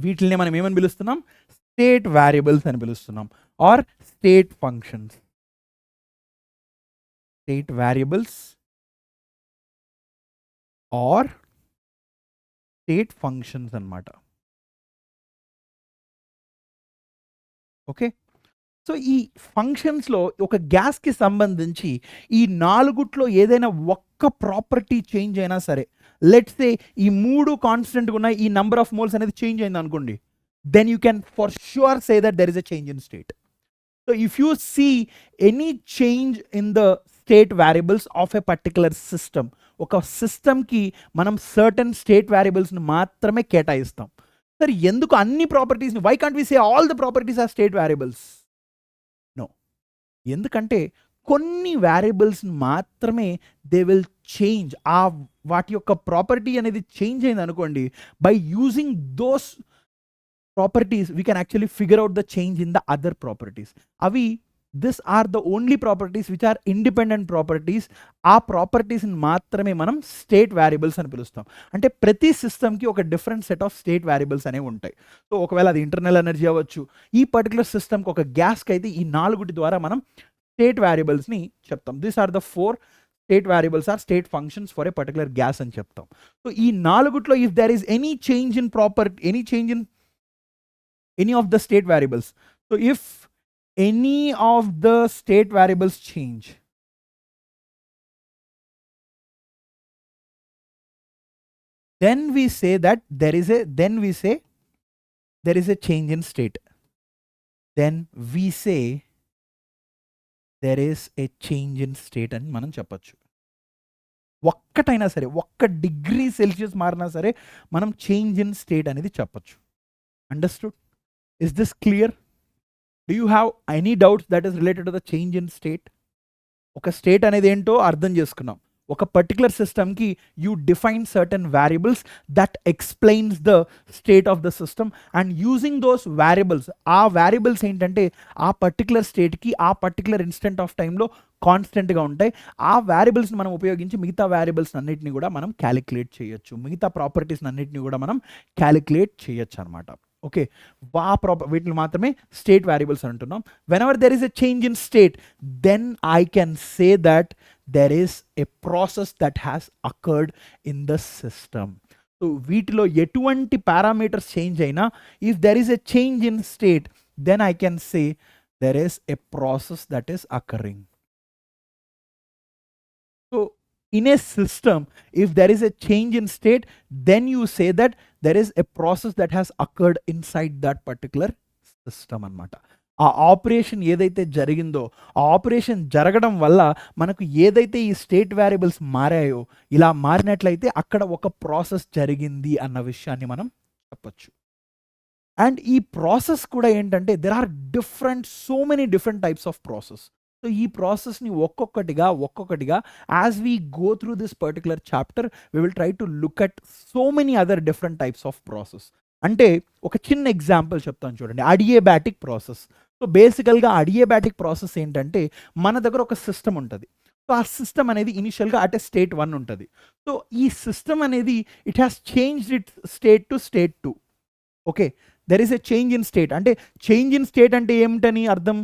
వీటిని మనం ఏమని పిలుస్తున్నాం? State variables అని పిలుస్తున్నాం, or state functions. State variables or state functions అన్నమాట. So, సో ఈ ఫంక్షన్స్లో ఒక గ్యాస్కి సంబంధించి ఈ నాలుగుట్లో ఏదైనా ఒక్క ప్రాపర్టీ చేంజ్ అయినా సరే, లెట్స్ సే ఈ మూడు కాన్స్టెంట్గా ఉన్నాయి, ఈ నంబర్ ఆఫ్ మోల్స్ అనేది చేంజ్ అయింది అనుకోండి, then you can for sure say that there is a change in state. So if you see any change in the state variables of a particular system, ఒక సిస్టమ్కి మనం certain state వేరియబుల్స్ని మాత్రమే కేటాయిస్తాం. సరే, ఎందుకు అన్ని ప్రాపర్టీస్ని, why can't we say all the properties are state variables? No, ఎందుకంటే కొన్ని వేరియబుల్స్ మాత్రమే దే విల్ చేంజ్, ఆ వాటి యొక్క ప్రాపర్టీ అనేది చేంజ్ అయింది అనుకోండి, by using those properties we can actually figure out the change in the other properties. అవి this are the only properties which are independent properties. ఆ ప్రాపర్టీస్ని మాత్రమే మనం స్టేట్ వేరియబుల్స్ అని పిలుస్తాం. అంటే ప్రతి సిస్టమ్కి ఒక different set of state variables అనేవి ఉంటాయి. సో ఒకవేళ అది ఇంటర్నల్ ఎనర్జీ అవ్వచ్చు, ఈ పర్టికులర్ సిస్టమ్కి ఒక గ్యాస్కి అయితే ఈ నాలుగుటి ద్వారా మనం స్టేట్ వేరియబుల్స్ని చెప్తాం. These are the 4 state variables or state functions for a particular gas అని చెప్తాం. సో ఈ నాలుగుట్లో if there is any change in any change in any of the state variables, so if any of the state variables change, then we say that there is a change in state. Then we say there is a change in state అని మనం చెప్పొచ్చు. ఒక్కటైనా సరే, 1 degree Celsius మారినా సరే మనం change in state అనేది చెప్పొచ్చు. Understood? Is this clear? Do you have any doubts that is related to the change in state? ఒక స్టేట్ అనేది ఏంటో అర్థం చేసుకున్నాం. ఒక పర్టికులర్ సిస్టమ్కి you define certain variables that explains the state of the system, and using those variables, ఆ variables ఏంటంటే ఆ పర్టికులర్ స్టేట్కి ఆ పర్టికులర్ ఇన్స్టెంట్ ఆఫ్ టైంలో కాన్స్టెంట్గా ఉంటాయి. ఆ వేరియబుల్స్ని మనం ఉపయోగించి మిగతా వేరియబుల్స్ అన్నిటిని కూడా మనం క్యాలిక్యులేట్ చేయొచ్చు, మిగతా ప్రాపర్టీస్ అన్నిటిని కూడా మనం క్యాలిక్యులేట్ చేయొచ్చు అనమాట. ఓకే, వీటిని మాత్రమే స్టేట్ వేరియబుల్స్ అంటున్నాం. Whenever there is a change in state, then I can say that there is a process that has occurred in the system. So వీటిలో ఎటువంటి పారామీటర్స్ చేంజ్ అయినా, if there is a change in state, then I can say there is a process that is occurring. So in a system, if there is a change in state, then you say that there is a process that has occurred inside that particular system అన్నమాట. ఆ operation ఏదైతే జరిగిందో, ఆ operation జరగడం వల్ల మనకు ఏదైతే ఈ స్టేట్ వేరియబుల్స్ మారాయో, ఇలా మారినట్లయితే అక్కడ ఒక ప్రాసెస్ జరిగింది అన్న విషయాన్ని మనం చెప్పొచ్చు. అండ్ ఈ ప్రాసెస్ కూడా ఏంటంటే there are so many different types of process. So ఈ ప్రాసెస్ని ఒక్కొక్కటిగా as we go through this particular chapter we will try to look at so many other different types of process. అంటే ఒక చిన్న example చెప్తాను చూడండి, అడియాబాటిక్ ప్రాసెస్. సో బేసికల్గా adiabatic process ఏంటంటే మన దగ్గర ఒక సిస్టమ్ ఉంటుంది. సో ఆ సిస్టమ్ అనేది ఇనిషియల్గా అట్ స్టేట్ 1 ఉంటుంది. సో ఈ సిస్టమ్ అనేది it has changed it state to state 2. Okay, there is a change in state. అంటే చేంజ్ ఇన్ స్టేట్ అంటే ఏమిటని అర్థం?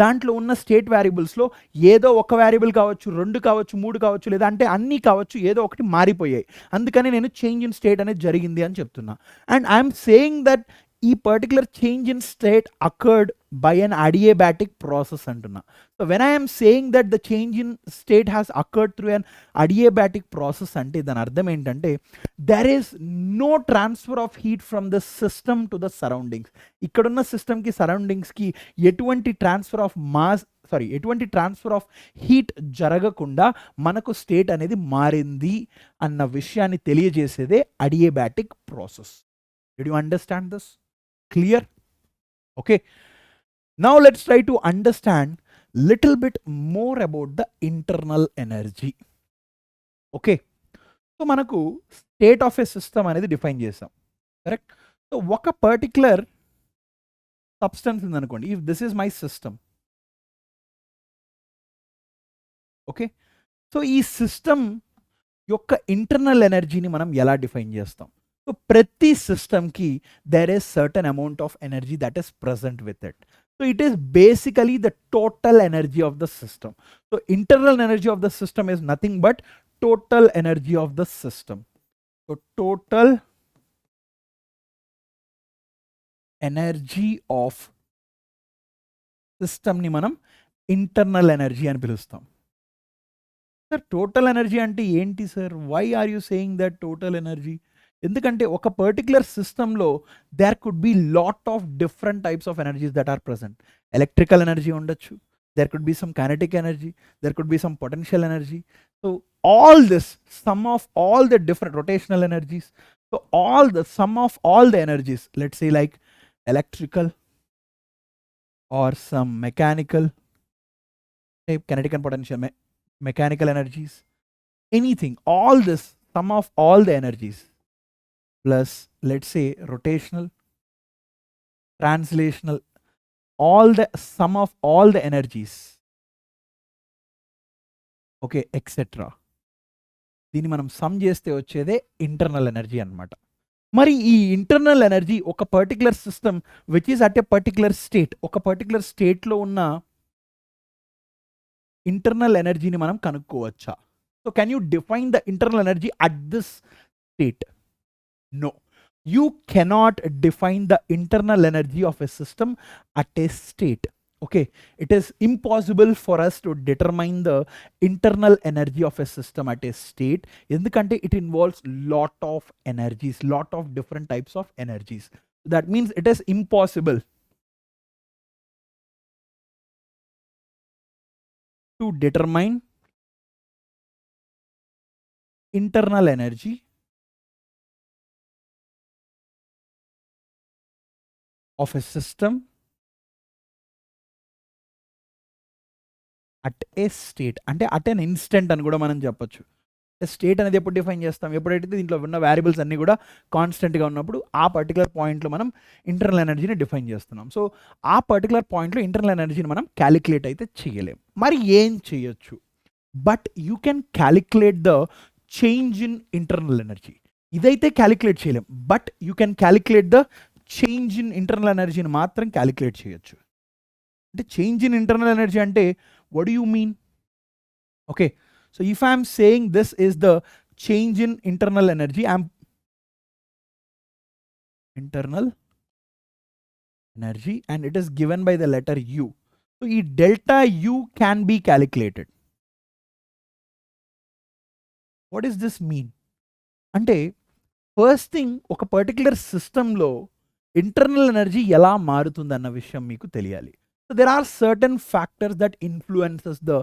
దాంట్లో ఉన్న స్టేట్ వేరియబుల్స్లో ఏదో ఒక వేరియబుల్ కావచ్చు, 2 కావచ్చు, 3 కావచ్చు, లేదా అంటే అన్నీ కావచ్చు, ఏదో ఒకటి మారిపోయాయి. అందుకని నేను చేంజ్ ఇన్ స్టేట్ అనేది జరిగింది అని చెప్తున్నా. అండ్ ఐఎమ్ సేయింగ్ దట్ ఈ particular change in state occurred by an adiabatic process అంటున్నా. So when I'm saying that the change in state has occurred through an adiabatic process అంటే దాని అర్థం ఏంటంటే there is no transfer of heat from the system to the surroundings. ఇక్కడున్న సిస్టమ్కి సరౌండింగ్స్కి ఎటువంటి transfer of heat జరగకుండా మనకు స్టేట్ అనేది మారింది అన్న విషయాన్ని తెలియజేసేదే adiabatic process. Did you understand this? Clear? Okay. Now let's try to understand little bit more about the internal energy. Okay. So manaku state of a system అనేది define చేసాం, correct? So ఒక particular substance ఉందనుకోండి, if this is my system. Okay, సో ఈ system యొక్క internal ఎనర్జీని మనం ఎలా డిఫైన్ చేస్తాం? సో ప్రతి సిస్టమ్కి there is certain amount of energy that is present with it. So it is basically the total energy of the system. So internal energy of the system is nothing but total energy of the system. So total energy of system ni manam internal energy అని పిలుస్తాం. Sir total energy అంటే ఏంటి sir? Why are you saying that total energy? ఎందుకంటే ఒక particular సిస్టంలో there could be lot of different types of energies that are present. Electrical energy ఉండొచ్చు, there could be some kinetic energy, there could be some potential energy. So all this, sum of all the different rotational energies, so all the sum of all the energies, let's say like electrical or some mechanical, say kinetic and potential, mechanical energies, anything, all this sum of all the energies plus let's say rotational, translational, all the sum of all the energies, okay etcetera, దీన్ని మనం some చేస్తే వచ్చేదే internal energy అన్నమాట. మరి ఈ internal energy ఒక particular system which is at a particular state, ఒక particular స్టేట్లో ఉన్న ఇంటర్నల్ ఎనర్జీని మనం కనుక్కోవచ్చా? So can you define the internal energy at this state? No, you cannot define the internal energy of a system at a state. Okay, it is impossible for us to determine the internal energy of a system at a state endukante it involves lot of energies, lot of different types of energies. That means it is impossible to determine internal energy of a system at a state. అంటే at an instant అని కూడా మనం చెప్పొచ్చు. State అనేది ఎప్పుడు define చేస్తాం? ఎప్పుడైతే దీంట్లో ఉన్న వేరియబుల్స్ అన్నీ కూడా కాన్స్టెంట్గా ఉన్నప్పుడు ఆ పర్టికులర్ పాయింట్లో మనం ఇంటర్నల్ ఎనర్జీని డిఫైన్ చేస్తున్నాం. సో ఆ పర్టికులర్ పాయింట్లో ఇంటర్నల్ ఎనర్జీని మనం క్యాలిక్యులేట్ అయితే చేయలేం. మరి ఏం చేయొచ్చు? But you can calculate the change in internal energy. ఇదైతే క్యాలిక్యులేట్ చేయలేం, but you can calculate the change in internal ఎనర్జీని మాత్రం క్యాలిక్యులేట్ చేయొచ్చు. అంటే చేంజ్ ఇన్ ఇంటర్నల్ ఎనర్జీ అంటే what do you mean? Okay, so if I am saying this is the change in internal energy, internal energy and it is given by the letter U. So e delta U can be calculated. What does this mean? Ante first thing oka particular system lo internal energy ela marutundanna vishayam meeku teliyali. So there are certain factors that influences the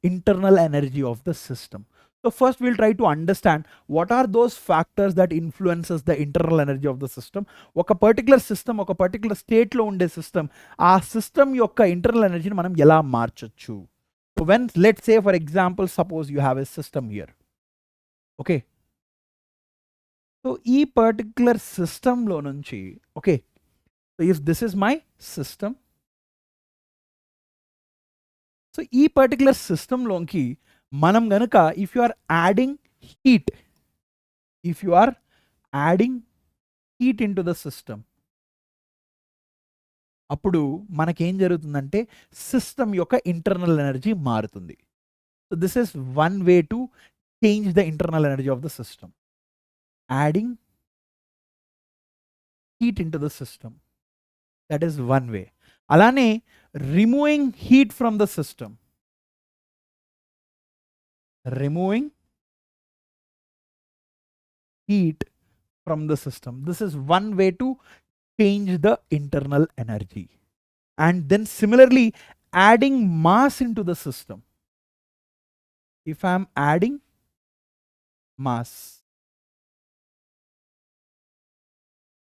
internal energy of the system. So first we'll try to understand what are those factors that influences the internal energy of the system. Oka particular system, oka particular state lo unde system, aa system yokka internal energy ni manam ela marchochu. So when let's say for example suppose you have a system here. Okay, so ee particular system lo nunchi, okay, so if this is my system, so ఈ particular సిస్టంలోకి మనం గనుక if you are adding heat, if you are adding heat in to the system, అప్పుడు మనకేం జరుగుతుందంటే system యొక్క internal energy మారుతుంది. So this is one way to change the internal energy of the system, adding heat in to the system. That is one way. అలానే removing heat from the system, removing heat from the system. This is one way to change the internal energy. And then similarly adding mass into the system. If I am adding mass,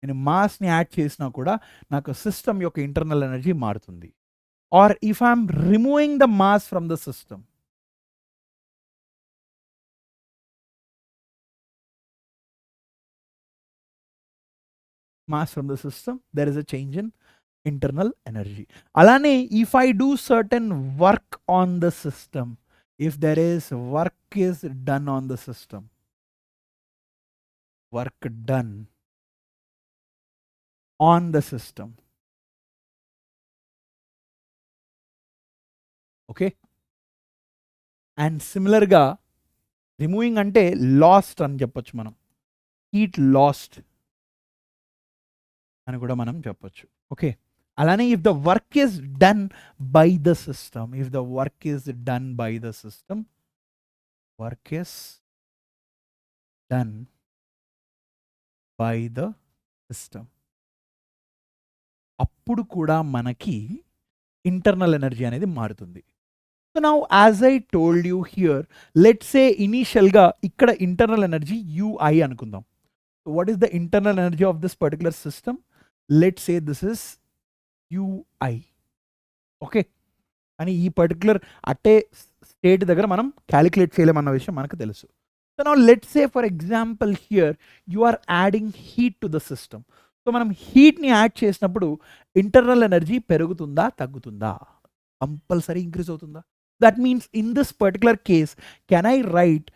నేను మాస్ని add చేసినా కూడా నాకు system యొక్క internal energy మారుతుంది. Or if I'm removing the mass from the system, mass from the system, there is a change in internal energy. Alane if I do certain work on the system, if there is work is done on the system, work done on the system, okay, and similar ga removing ante lost అని చెప్పొచ్చు మనం, heat lost అని కూడా మనం చెప్పొచ్చు. Okay, అలానే if the work is done by the system, if the work is done by the system, work is done by the system, అప్పుడు కూడా మనకి ఇంటర్నల్ ఎనర్జీ అనేది మారుతుంది. So now as I told you here, let's say ఇనీషియల్గా ఇక్కడ internal energy ui అనుకుందాం. What is the internal energy of this particular system? Let's say this is ui. Okay, అని ఈ పర్టికులర్ అట్టే స్టేట్ దగ్గర మనం క్యాలిక్యులేట్ చేయలేమన్న విషయం మనకు తెలుసు. So now let's say for example here you are adding heat to the system. So మనం హీట్ని యాడ్ చేసినప్పుడు ఇంటర్నల్ ఎనర్జీ పెరుగుతుందా తగ్గుతుందా? కంపల్సరీ ఇంక్రీజ్ అవుతుందా? That means in this particular case can I write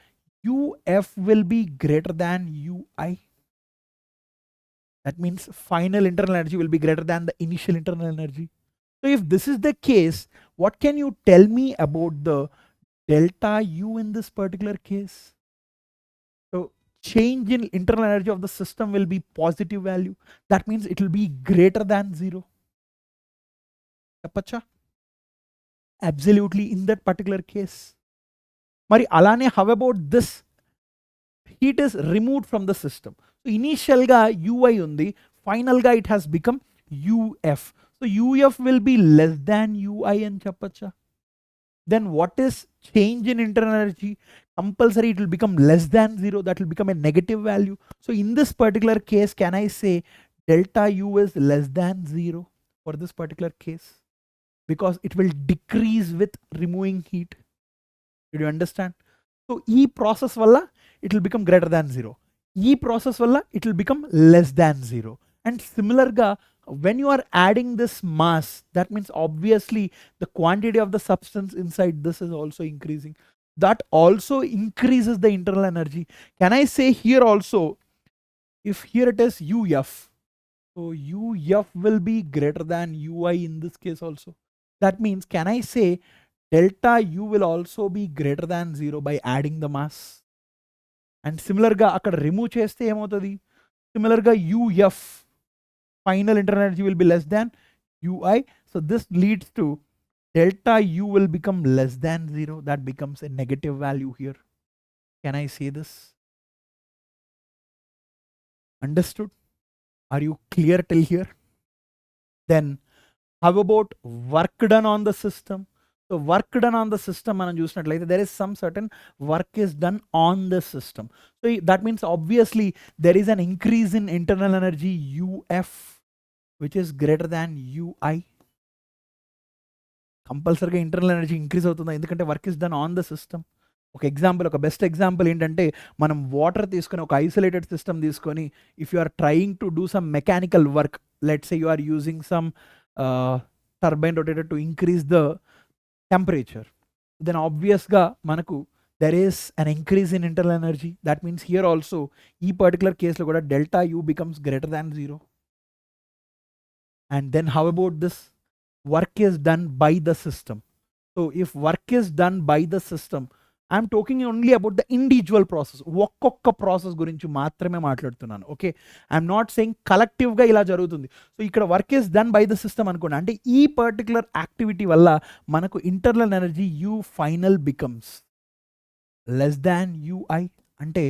uf will be greater than ui? That means final internal energy will be greater than the initial internal energy. So if this is the case, what can you tell me about the delta u in this particular case? So change in internal energy of the system will be positive value. That means it will be greater than 0. Pacha? Absolutely in that particular case. Mari alane, how about this? Heat is removed from the system. So initial ga ui undi, final ga it has become uf. So uf will be less than ui and chappacha. Then what is change in internal energy? Compulsory it will become less than 0. That will become a negative value. So in this particular case, can I say delta u is less than 0 for this particular case? Because it will decrease with removing heat. Did you understand? So e process valla it will become greater than 0. E process valla it will become less than 0. And similar ga, when you are adding this mass, that means obviously the quantity of the substance inside this is also increasing. That also increases the internal energy. Can I say here also, if here it is uf, so uf will be greater than ui in this case also. That means can I say delta u will also be greater than 0 by adding the mass? And similar ga akkada remove cheste emotadi, similar ga uf final internal energy will be less than ui. So this leads to delta u will become less than 0. That becomes a negative value here. Can I say this? Understood? Are you clear till here? Then how about work done on the system? So work done on the system, మనం చూసినట్లయితే there is some certain work is done on the system. So that means obviously there is an increase in internal energy uf which is greater than ui. కంపల్సరీగా internal energy increase అవుతుందా? ఎందుకంటే work is done on the system. ఒక example, ఒక best example ఏంటంటే మనం water తీసుకొని ఒక isolated system తీసుకొని if you are trying to do some mechanical work, let's say you are using some turbine rotator to increase the temperature, then ఆబ్వియస్గా మనకు there is an increase in internal energy. That means here also ఈ particular కేసులో కూడా delta U becomes greater than 0. And then how about this work is done by the system? So if work is done by the system, I'm talking only about the individual process. ఒక్కొక్క process గురించి మాత్రమే మాట్లాడుతున్నాను. Okay, I'm not saying కలెక్టివ్గా ఇలా జరుగుతుంది. So ఇక్కడ work is done by the system అనుకోండి, అంటే ఈ పర్టికులర్ యాక్టివిటీ వల్ల మనకు internal energy you final becomes less than ui. అంటే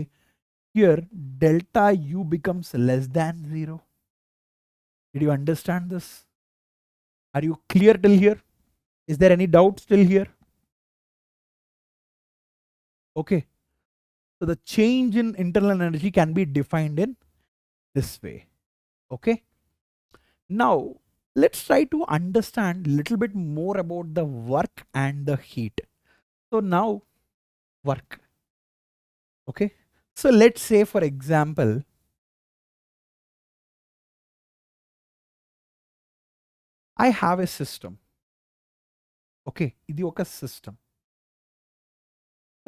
here delta U becomes less than 0. Did you understand this? Are you clear till here? Is there any doubt still here? Okay. So the change in internal energy can be defined in this way. Okay. Now let's try to understand a little bit more about the work and the heat. So now work. Okay. So let's say for example, I have a system. Okay, ఇది ఒక system.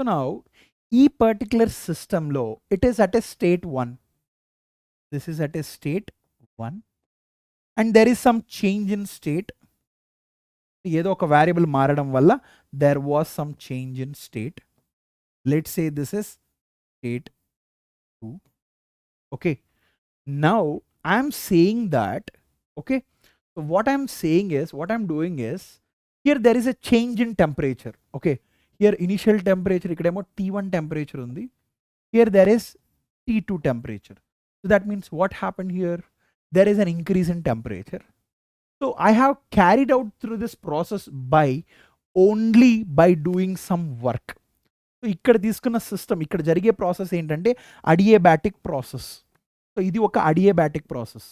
So now, e particular system low, it is at a state 1. This is at a state 1. And there is some change in state. ఏదో ఒక variable మారడం వల్ల there was some change in state. Let's say this is state 2. Okay. Now I'm saying that, okay. So what I'm saying is, what I'm doing is, here there is a change in temperature. Okay. Here initial temperature, ikkademo T1 temperature undi. Here there is T2 temperature. So that means what happened here? There is an increase in temperature. So I have carried out through this process by only by doing some work. So ఇక్కడ తీసుకున్న system, ఇక్కడ జరిగే process ఏంటంటే adiabatic process. So ఇది ఒక adiabatic process.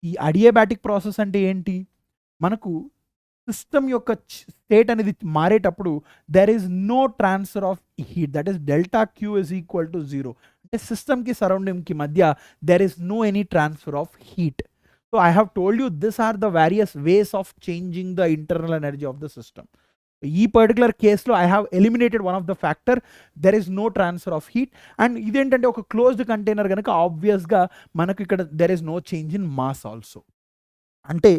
ఈ adiabatic process అంటే ఏంటి? మనకు సిస్టమ్ యొక్క స్టేట్ అనేది మారేటప్పుడు there is no transfer of heat, that is delta Q is equal to 0. అంటే సిస్టమ్కి సరౌండింగ్కి మధ్య there is no any transfer of heat. So I have told you these are the various ways of changing the internal energy of the system. ఈ particular కేసులో I have eliminated one of the factor, there is no transfer of heat. And ఇదేంటంటే ఒక closed container కనుక ఆబ్వియస్గా మనకు ఇక్కడ there is no change in mass also. అంటే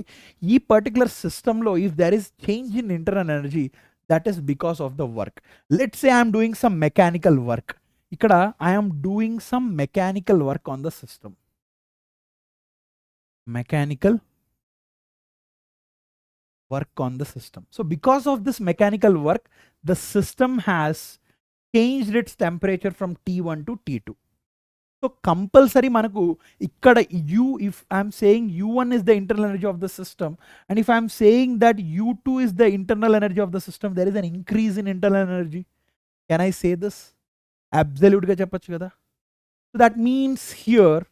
ఈ పర్టికులర్ సిస్టంలో if there is change in internal energy, that is because of the work. Let's say I am doing some mechanical work. ఇక్కడ I am doing some mechanical work on the system. Mechanical work on the system. So because of this mechanical work, the system has changed its temperature from T1 to T2. So compulsory manaku ikkada U, if I am saying U1 is the internal energy of the system, and if I am saying that U2 is the internal energy of the system, there is an increase in internal energy. Can I say this? Absolute ga cheppochu kada. So that means here,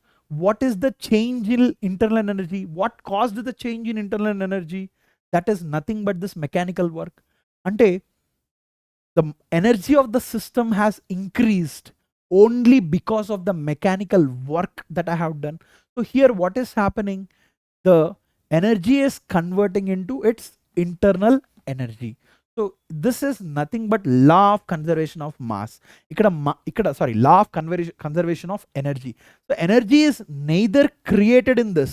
what is the change in internal energy? What caused the change in internal energy? That is nothing but this mechanical work. Ante the energy of the system has increased only because of the mechanical work that I have done. So here what is happening? The energy is converting into its internal energy. So this is nothing but law of conservation of mass. Law of conservation of energy. So energy is neither created in this,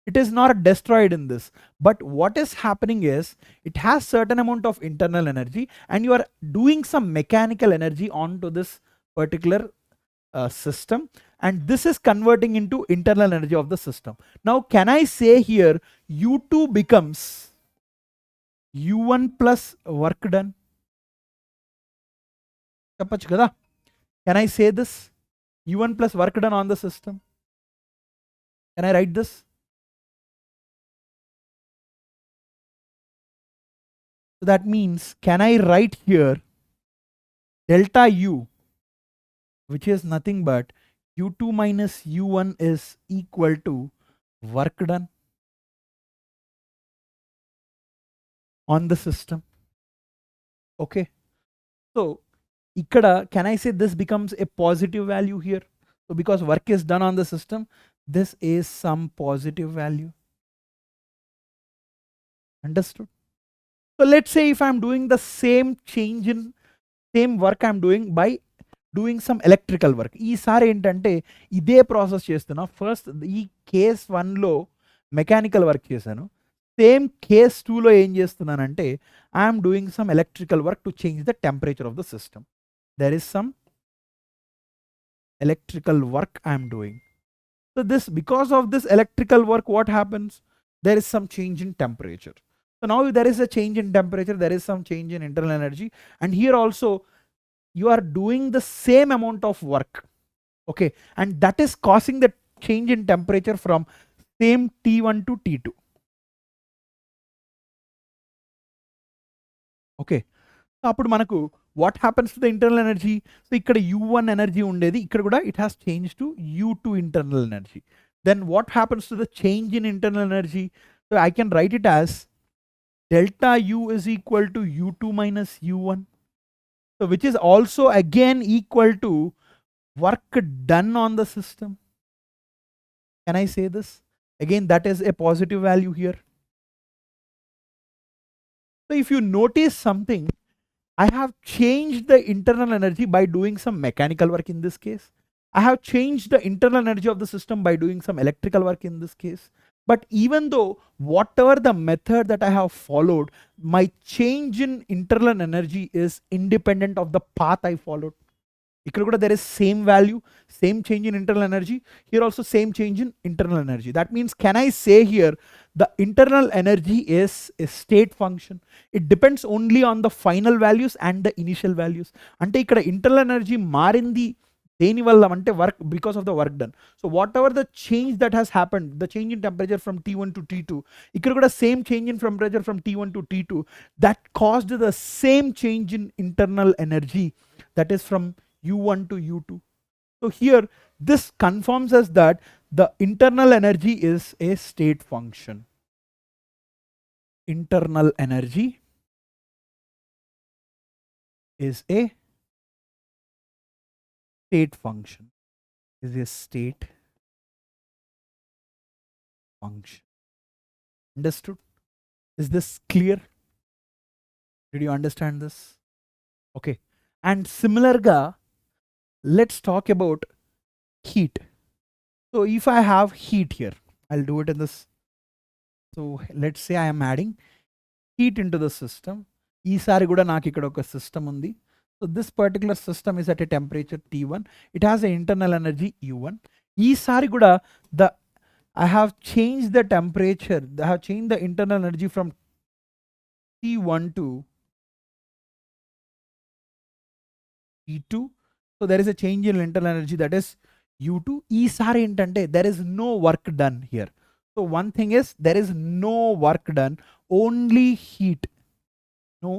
it is not destroyed in this, but what is happening is it has certain amount of internal energy and you are doing some mechanical energy onto this particular system, and this is converting into internal energy of the system. Now can I say here U2 becomes U1 plus work done? చెప్పచ్చు కదా? Can I say this? U1 plus work done on the system. Can I write this? So that means, can I write here delta U, which is nothing but U2 minus U1 is equal to work done on the system. Okay. So ikkada, can I say this becomes a positive value here? So because work is done on the system, this is some positive value. Understood? So let's say if I'm doing the same change in same work I'm doing by doing some electrical work. ఈసారి ఏంటంటే ఇదే process చేస్తున్నా. First ఈ case 1లో mechanical work చేశాను. Same case 2లో ఏం చేస్తున్నానంటే I'm doing some electrical work to change the temperature of the system. There is some electrical work I am doing. So this, because of this electrical work, what happens? There is some change in temperature. So now if there is a change in temperature, there is some change in internal energy, and here also you are doing the same amount of work, okay, and that is causing the change in temperature from same T1 to T2. Okay, so appudu manaku what happens to the internal energy? So ikkada U1 energy undedi, ikkada kuda it has changed to U2 internal energy. Then what happens to the change in internal energy? So I can write it as delta U is equal to U2 minus U1. So which is also again equal to work done on the system. Can I say this? Again, that is a positive value here. So if you notice something, I have changed the internal energy by doing some mechanical work in this case. I have changed the internal energy of the system by doing some electrical work in this case. But even though whatever the method that I have followed, my change in internal energy is independent of the path I followed. ఇక్కడ కూడా there is same value, same change in internal energy. Here also same change in internal energy. That means, can I say here the internal energy is a state function? It depends only on the final values and the initial values. అంటే ఇక్కడ internal energy మారింది దేని వల్ల అంటే work, because of the work done. So what ever the change that has happened, the change in temperature from T1 to T2, ఇక్కడ కూడా same change in temperature from T1 to T2, that caused the same change in internal energy, that is from U1 to U2. So here this confirms us that the internal energy is a state function. Internal energy is a state function. Is a state function. Understood? Is this clear? Did you understand this? Okay. And similar ga, let's talk about heat. So if I have heat here, I'll do it in this. So let's say I am adding heat into the system. ఈసారి కూడా నాకు ఇక్కడ ఒక system ఉంది. So this particular system is at a temperature T1. It has an internal energy U1. ఈసారి కూడా I have changed the temperature. I have changed the internal energy from T1 to T2. So there is a change in internal energy, that is U2. ఈసారి ఏంటంటే there is no work done here. So one thing is there is no work done, only heat. No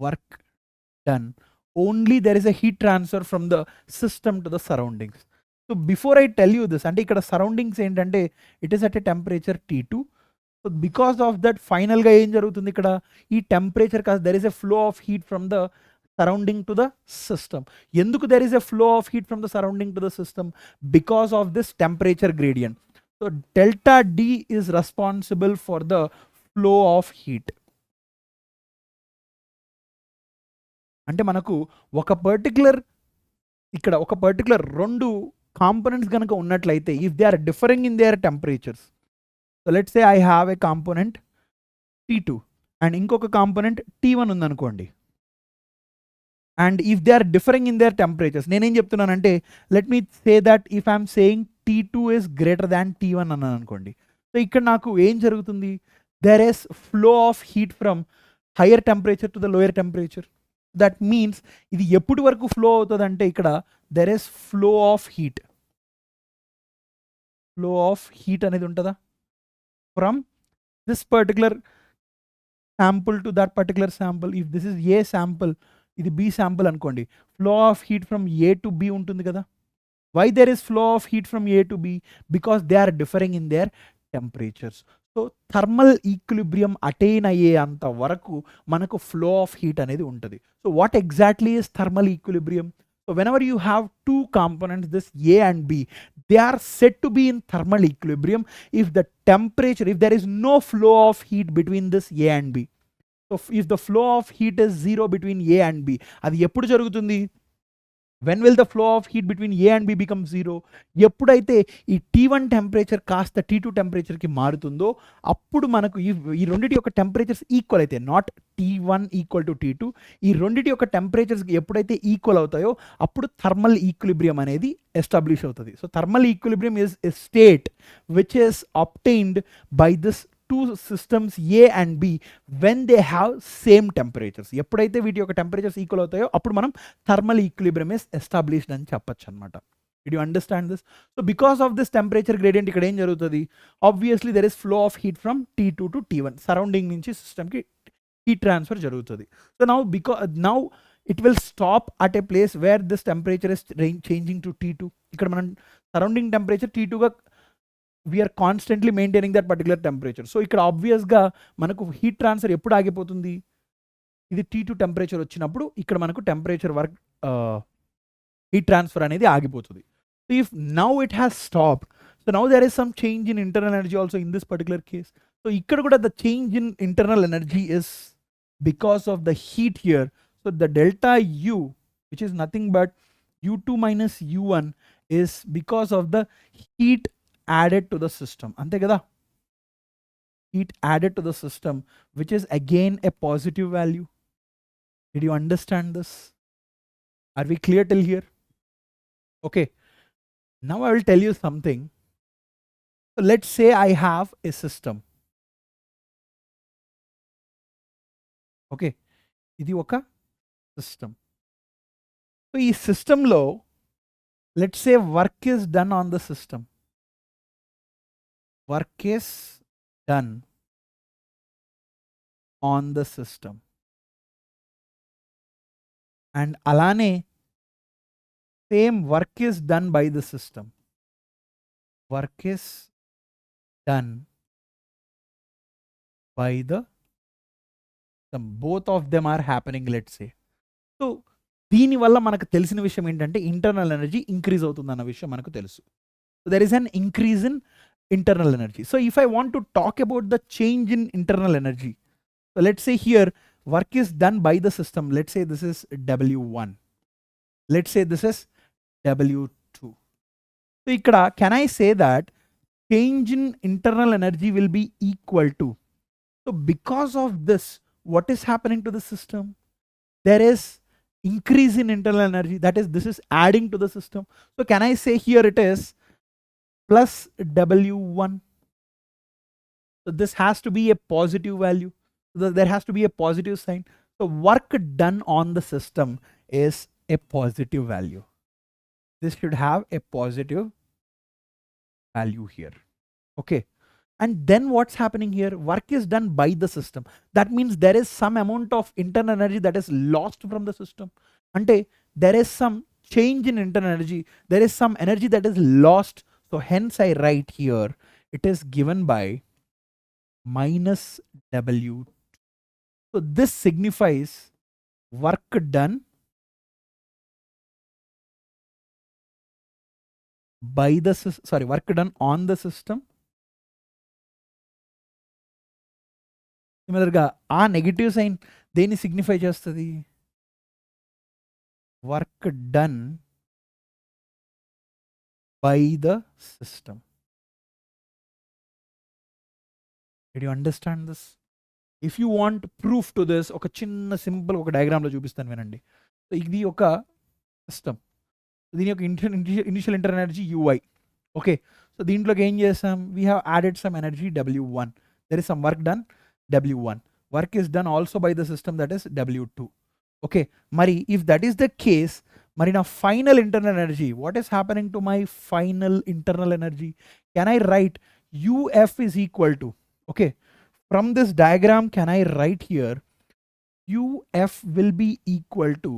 work done. Only there is a heat transfer from the system to the surroundings. So before I tell you this, అంటే ఇక్కడ surroundings ఏంటంటే it is at a temperature T2. So because of that, final గా ఏం జరుగుతుంది ఇక్కడ, ఈ temperature కాస్త there is a flow of heat from the surrounding to the system. ఎందుకు there is a flow of heat from the surrounding to the system? Because of this temperature gradient. So delta D is responsible for the flow of heat. అంటే మనకు ఒక particular ఇక్కడ ఒక particular రెండు components కనుక ఉన్నట్లయితే, if they are differing in their temperatures, so let's say I have a component T2 and ఇంకొక component T1 ఉందనుకోండి, and if they are differing in their temperatures, నేనేం చెప్తున్నానంటే let me say that if I'm saying T2 is greater than T1 అన్నాను అనుకోండి. So ఇక్కడ నాకు ఏం జరుగుతుంది, there is flow of heat from higher temperature to the lower temperature. That means ఇది ఎప్పటి వరకు ఫ్లో అవుతుంది అంటే ఇక్కడ there is flow of heat. Flow of heat అనేది ఉంటుందా, from this particular sample to that particular sample. If this is a sample, ఇది B sample అనుకోండి, flow of heat from A to B ఉంటుంది కదా. Why there is flow of heat from A to B? Because they are differing in their temperatures. So thermal equilibrium attain అయ్యే అంత వరకు మనకు flow of heat అనేది ఉంటుంది. So what exactly is thermal equilibrium? So whenever you have two components, this A and B, they are said to be in thermal equilibrium if the temperature, if there is no flow of heat between this A and B. So if the flow of heat is zero between A and B, అది ఎప్పుడు జరుగుతుంది? When will the flow of heat between A and B become zero? ఎప్పుడైతే ఈ T1 temperature కాస్త T2 టెంపరేచర్కి మారుతుందో అప్పుడు మనకు ఈ రెండింటి యొక్క టెంపరేచర్స్ ఈక్వల్ అయితే, not T1 equal to T2, ఈ రెండింటి యొక్క టెంపరేచర్స్కి ఎప్పుడైతే ఈక్వల్ అవుతాయో అప్పుడు థర్మల్ ఈక్విలిబ్రియం అనేది ఎస్టాబ్లిష్ అవుతుంది. So thermal equilibrium is a state which is obtained by this two systems A and B when they have same temperatures. ఎప్పుడైతే వీటి యొక్క టెంపరేచర్స్ ఈక్వల్ అవుతాయో అప్పుడు మనం థర్మల్ ఈక్విలిబ్రియం ఇస్ ఎస్టాబ్లిష్డ్ అని చెప్పొచ్చు అనమాట. Did you understand this? So because of this temperature gradient ఇక్కడ ఏం జరుగుతుంది, obviously there is flow of heat from T2 to T1, surrounding నుంచి సిస్టమ్కి హీట్ ట్రాన్స్ఫర్ జరుగుతుంది. So now it will stop at a place where this temperature is changing to T2. ఇక్కడ మనం surrounding temperature T2గా we are constantly maintaining that particular temperature. So ఇక్కడ ఆబ్వియస్గా మనకు heat transfer ఎప్పుడు ఆగిపోతుంది, ఇది T2 టెంపరేచర్ వచ్చినప్పుడు ఇక్కడ మనకు టెంపరేచర్ వర్క్ హీట్ ట్రాన్స్ఫర్ అనేది ఆగిపోతుంది. So if now it has stop, so now there is some change in internal energy also in this particular case. So ఇక్కడ కూడా the change in internal energy is because of the heat here. So the delta U, which is nothing but U2 minus U1, is because of the heat added to the system. Ante kada? Heat added to the system, which is again a positive value. Did you understand this? Are we clear till here? Okay. Now I will tell you something. So let's say I have a system. Okay. Idi oka system. So ఈ system లో let's say work is done on the system. Work is done on the system. And alane same work is done by the system. Work is done by the system. Both of them are happening, let's say. So దీనివల్ల మనకు తెలిసిన విషయం ఏంటంటే internal energy increase అవుతుంది అన్న విషయం మనకు తెలుసు. So there is an increase in internal energy. So if I want to talk about the change in internal energy, so let's say here work is done by the system. Let's say this is W1. Let's say this is W2. So ikkada can I say that change in internal energy will be equal to, so because of this, what is happening to the system? There is increase in internal energy, that is this is adding to the system. So can I say here it is plus W1? So this has to be a positive value. So there has to be a positive sign. So work done on the system is a positive value. This should have a positive value here. Okay. And then what's happening here? Work is done by the system. That means there is some amount of internal energy that is lost from the system. Ante there is some change in internal energy. There is some energy that is lost. So hence I write here, it is given by minus W. So this signifies work done by the work done on the system. సిమిలర్గా ఆ negative sign దేన్ని signify చేస్తుంది? Work done by the system. Did you understand this? If you want proof to this, ఒక చిన్న simple ఒక డయాగ్రామ్లో చూపిస్తాను వినండి. So ఇది ఒక సిస్టమ్, దీని యొక్క initial internal energy UI. Okay, so దీంట్లోకి ఏం చేసాం? We have added some energy W1. There is some work done W1. Work is done also by the system, that is W2. Okay, Mari, if that is the case, Mari now final internal energy, what is happening to my final internal energy? Can I write UF is equal to, okay, from this diagram, can I write here UF will be equal to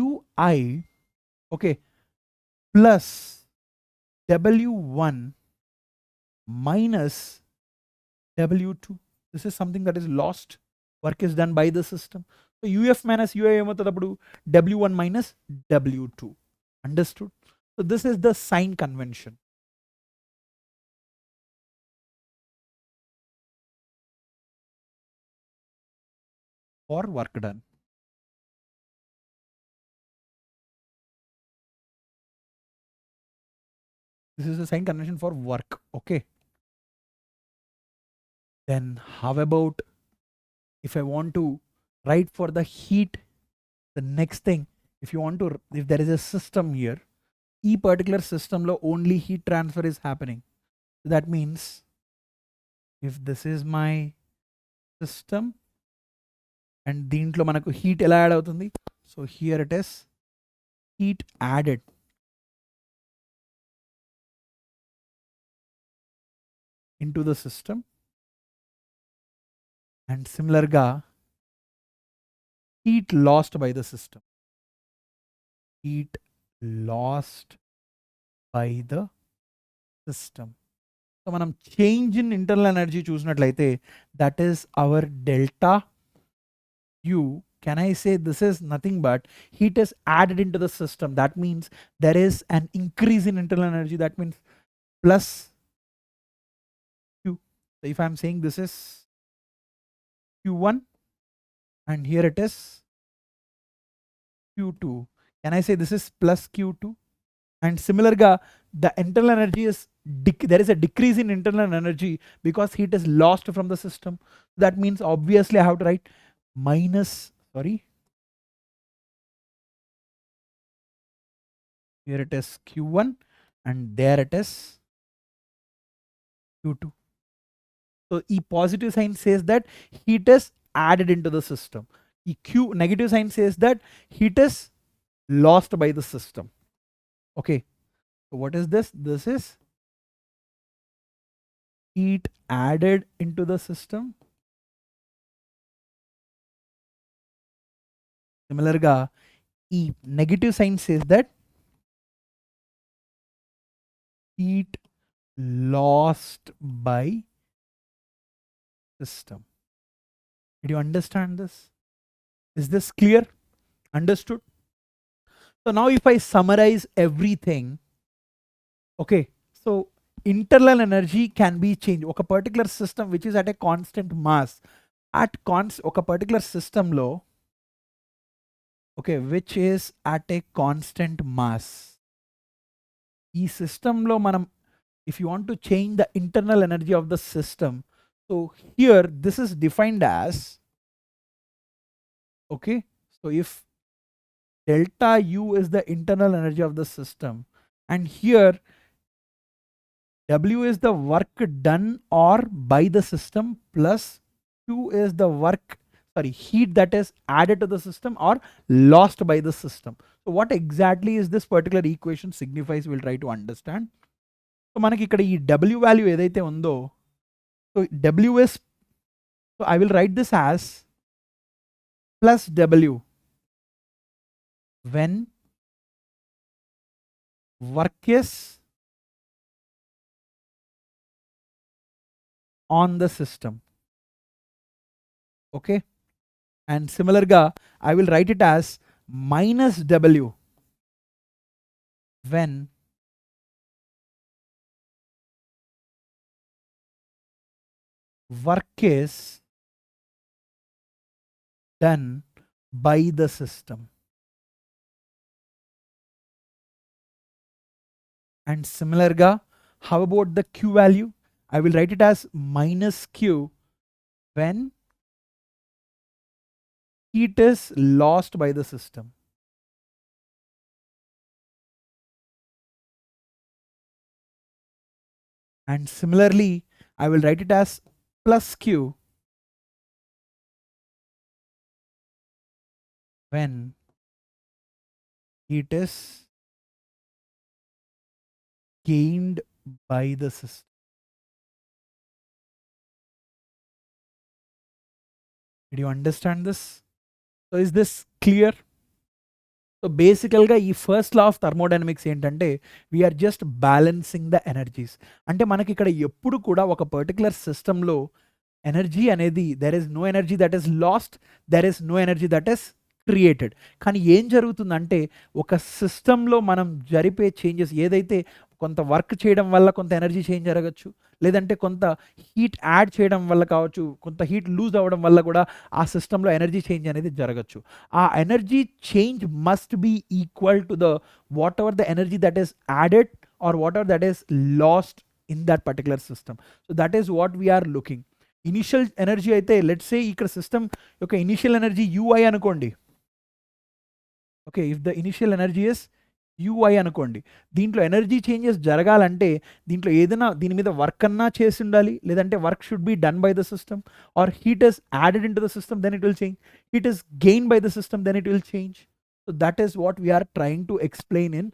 UI, okay, plus W1 minus W2. This is something that is lost. Work is done by the system. So UF minus UI ఏమవుతుంది? W1 minus W2. Understood? So this is the sign convention. For work done. This is the sign convention for work. Okay. Then how about if I want to write for the heat? The next thing, if you want to, if there is a system here, e particular system lo only heat transfer is happening. So that means if this is my system and దీంట్లో మనకు heat ఎలా add అవుతుంది? So here it is heat added into the system. And similarly, heat lost by the system. Heat lost by the system. So manam change in internal energy చూసినట్లయితే, that is our delta U. Can I say this is nothing but heat is added into the system? That means there is an increase in internal energy. That means plus Q. So if I'm saying this is Q1, and here it is Q2. Can I say this is plus Q2? And similarly, the internal energy is there is a decrease in internal energy because heat is lost from the system. That means obviously I have to write minus, sorry, here it is Q1 and there it is Q2. So E positive sign says that heat is added into the system. E Q negative sign says that heat is lost by the system. Okay, so what is this? This is heat added into the system. Similarly, E negative sign says that heat lost by system. Did you understand this? Is this clear? Understood? So now if I summarize everything, okay, so internal energy can be changed. ఒక particular system which is at a constant mass, at ఒక particular system లో, okay, which is at a constant mass. ఈ system లో మనం, if you want to change the internal energy of the system, so here this is defined as, okay, so if delta U is the internal energy of the system and here W is the work done or by the system plus Q is the work, sorry, heat that is added to the system or lost by the system. So what exactly is this particular equation signifies, we'll try to understand. So మనకి ఇక్కడ ఈ W value ఏదైతే ఉందో, so W is, so I will write this as plus W when work is on the system. Okay, and similarly I will write it as minus W when work is done by the system. And similarly, how about the Q value? I will write it as minus Q when heat is lost by the system. And similarly, I will write it as plus Q when heat is gained by the system. Did you understand this? So is this clear? So బేసికల్గా ఈ first law of thermodynamics ఏంటంటే we're just balancing the energies. అంటే మనకి ఇక్కడ ఎప్పుడు కూడా ఒక particular సిస్టంలో ఎనర్జీ అనేది, there is no energy that is lost, there is no energy that is created. కానీ ఏం జరుగుతుందంటే ఒక సిస్టంలో మనం జరిపే చేంజెస్ ఏదైతే, కొంత వర్క్ చేయడం వల్ల కొంత ఎనర్జీ చేంజ్ జరగచ్చు, లేదంటే కొంత హీట్ యాడ్ చేయడం వల్ల కావచ్చు, కొంత హీట్ లూజ్ అవ్వడం వల్ల కూడా ఆ సిస్టంలో ఎనర్జీ చేంజ్ అనేది జరగచ్చు. ఆ energy change must be equal to the whatever the energy that is added or whatever that is lost in that particular system. So that is what we're looking. Initial energy అయితే let's say ఇక్కడ system యొక్క initial energy ui అనుకోండి. Okay, if the initial energy is ui అనుకోండి. దీంట్లో energy changes జరగాలంటే దీంట్లో ఏదైనా దీని మీద వర్క్ అన్నా చేసి ఉండాలి, లేదంటే work should be done by the system, or heat is added in to the system, then it will change. Heat is gain by the system, then it will change. So that is what we're trying to explain in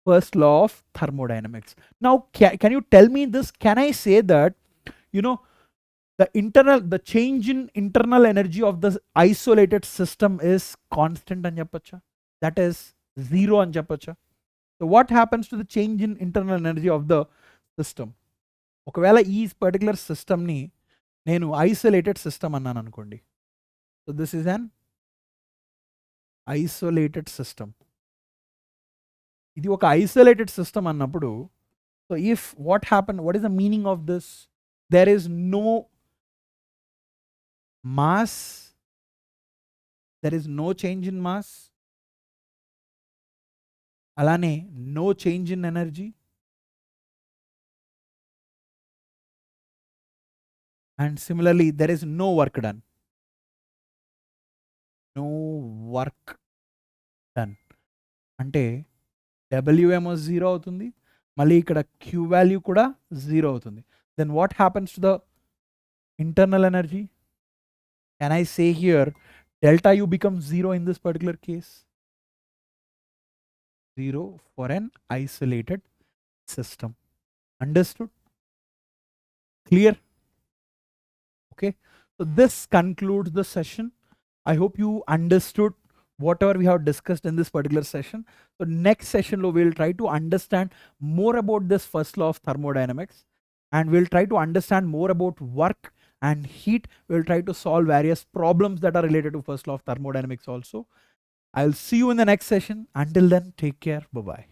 first law of thermodynamics. Now can you tell me this? Can I say that, you know, the change in internal energy of the isolated system is constant అని చెప్పొచ్చా? That is zero అని చెప్పొచ్చా? So what happens to the change in internal energy of the system? ఒకవేళ ఈ particular సిస్టమ్ని నేను isolated system అన్నాను అనుకోండి. So this is an isolated system. ఇది ఒక ఐసోలేటెడ్ సిస్టమ్ అన్నప్పుడు, so if what happen, what is the meaning of this? There is no mass there is no change in mass, alane no change in energy, and similarly there is no work done. No work done అంటే W ఏమో 0 అవుతుంది, మళ్ళీ ఇక్కడ Q value కూడా 0 అవుతుంది. Then what happens to the internal energy? Can I say here delta U becomes 0 in this particular case? 0 for an isolated system. Understood? Clear? Okay. So this concludes the session. I hope you understood whatever we have discussed in this particular session. So next session we will try to understand more about this first law of thermodynamics, and we'll try to understand more about work and heat. We'll try to solve various problems that are related to first law of thermodynamics also. I'll see you in the next session. Until then, take care. Bye-bye.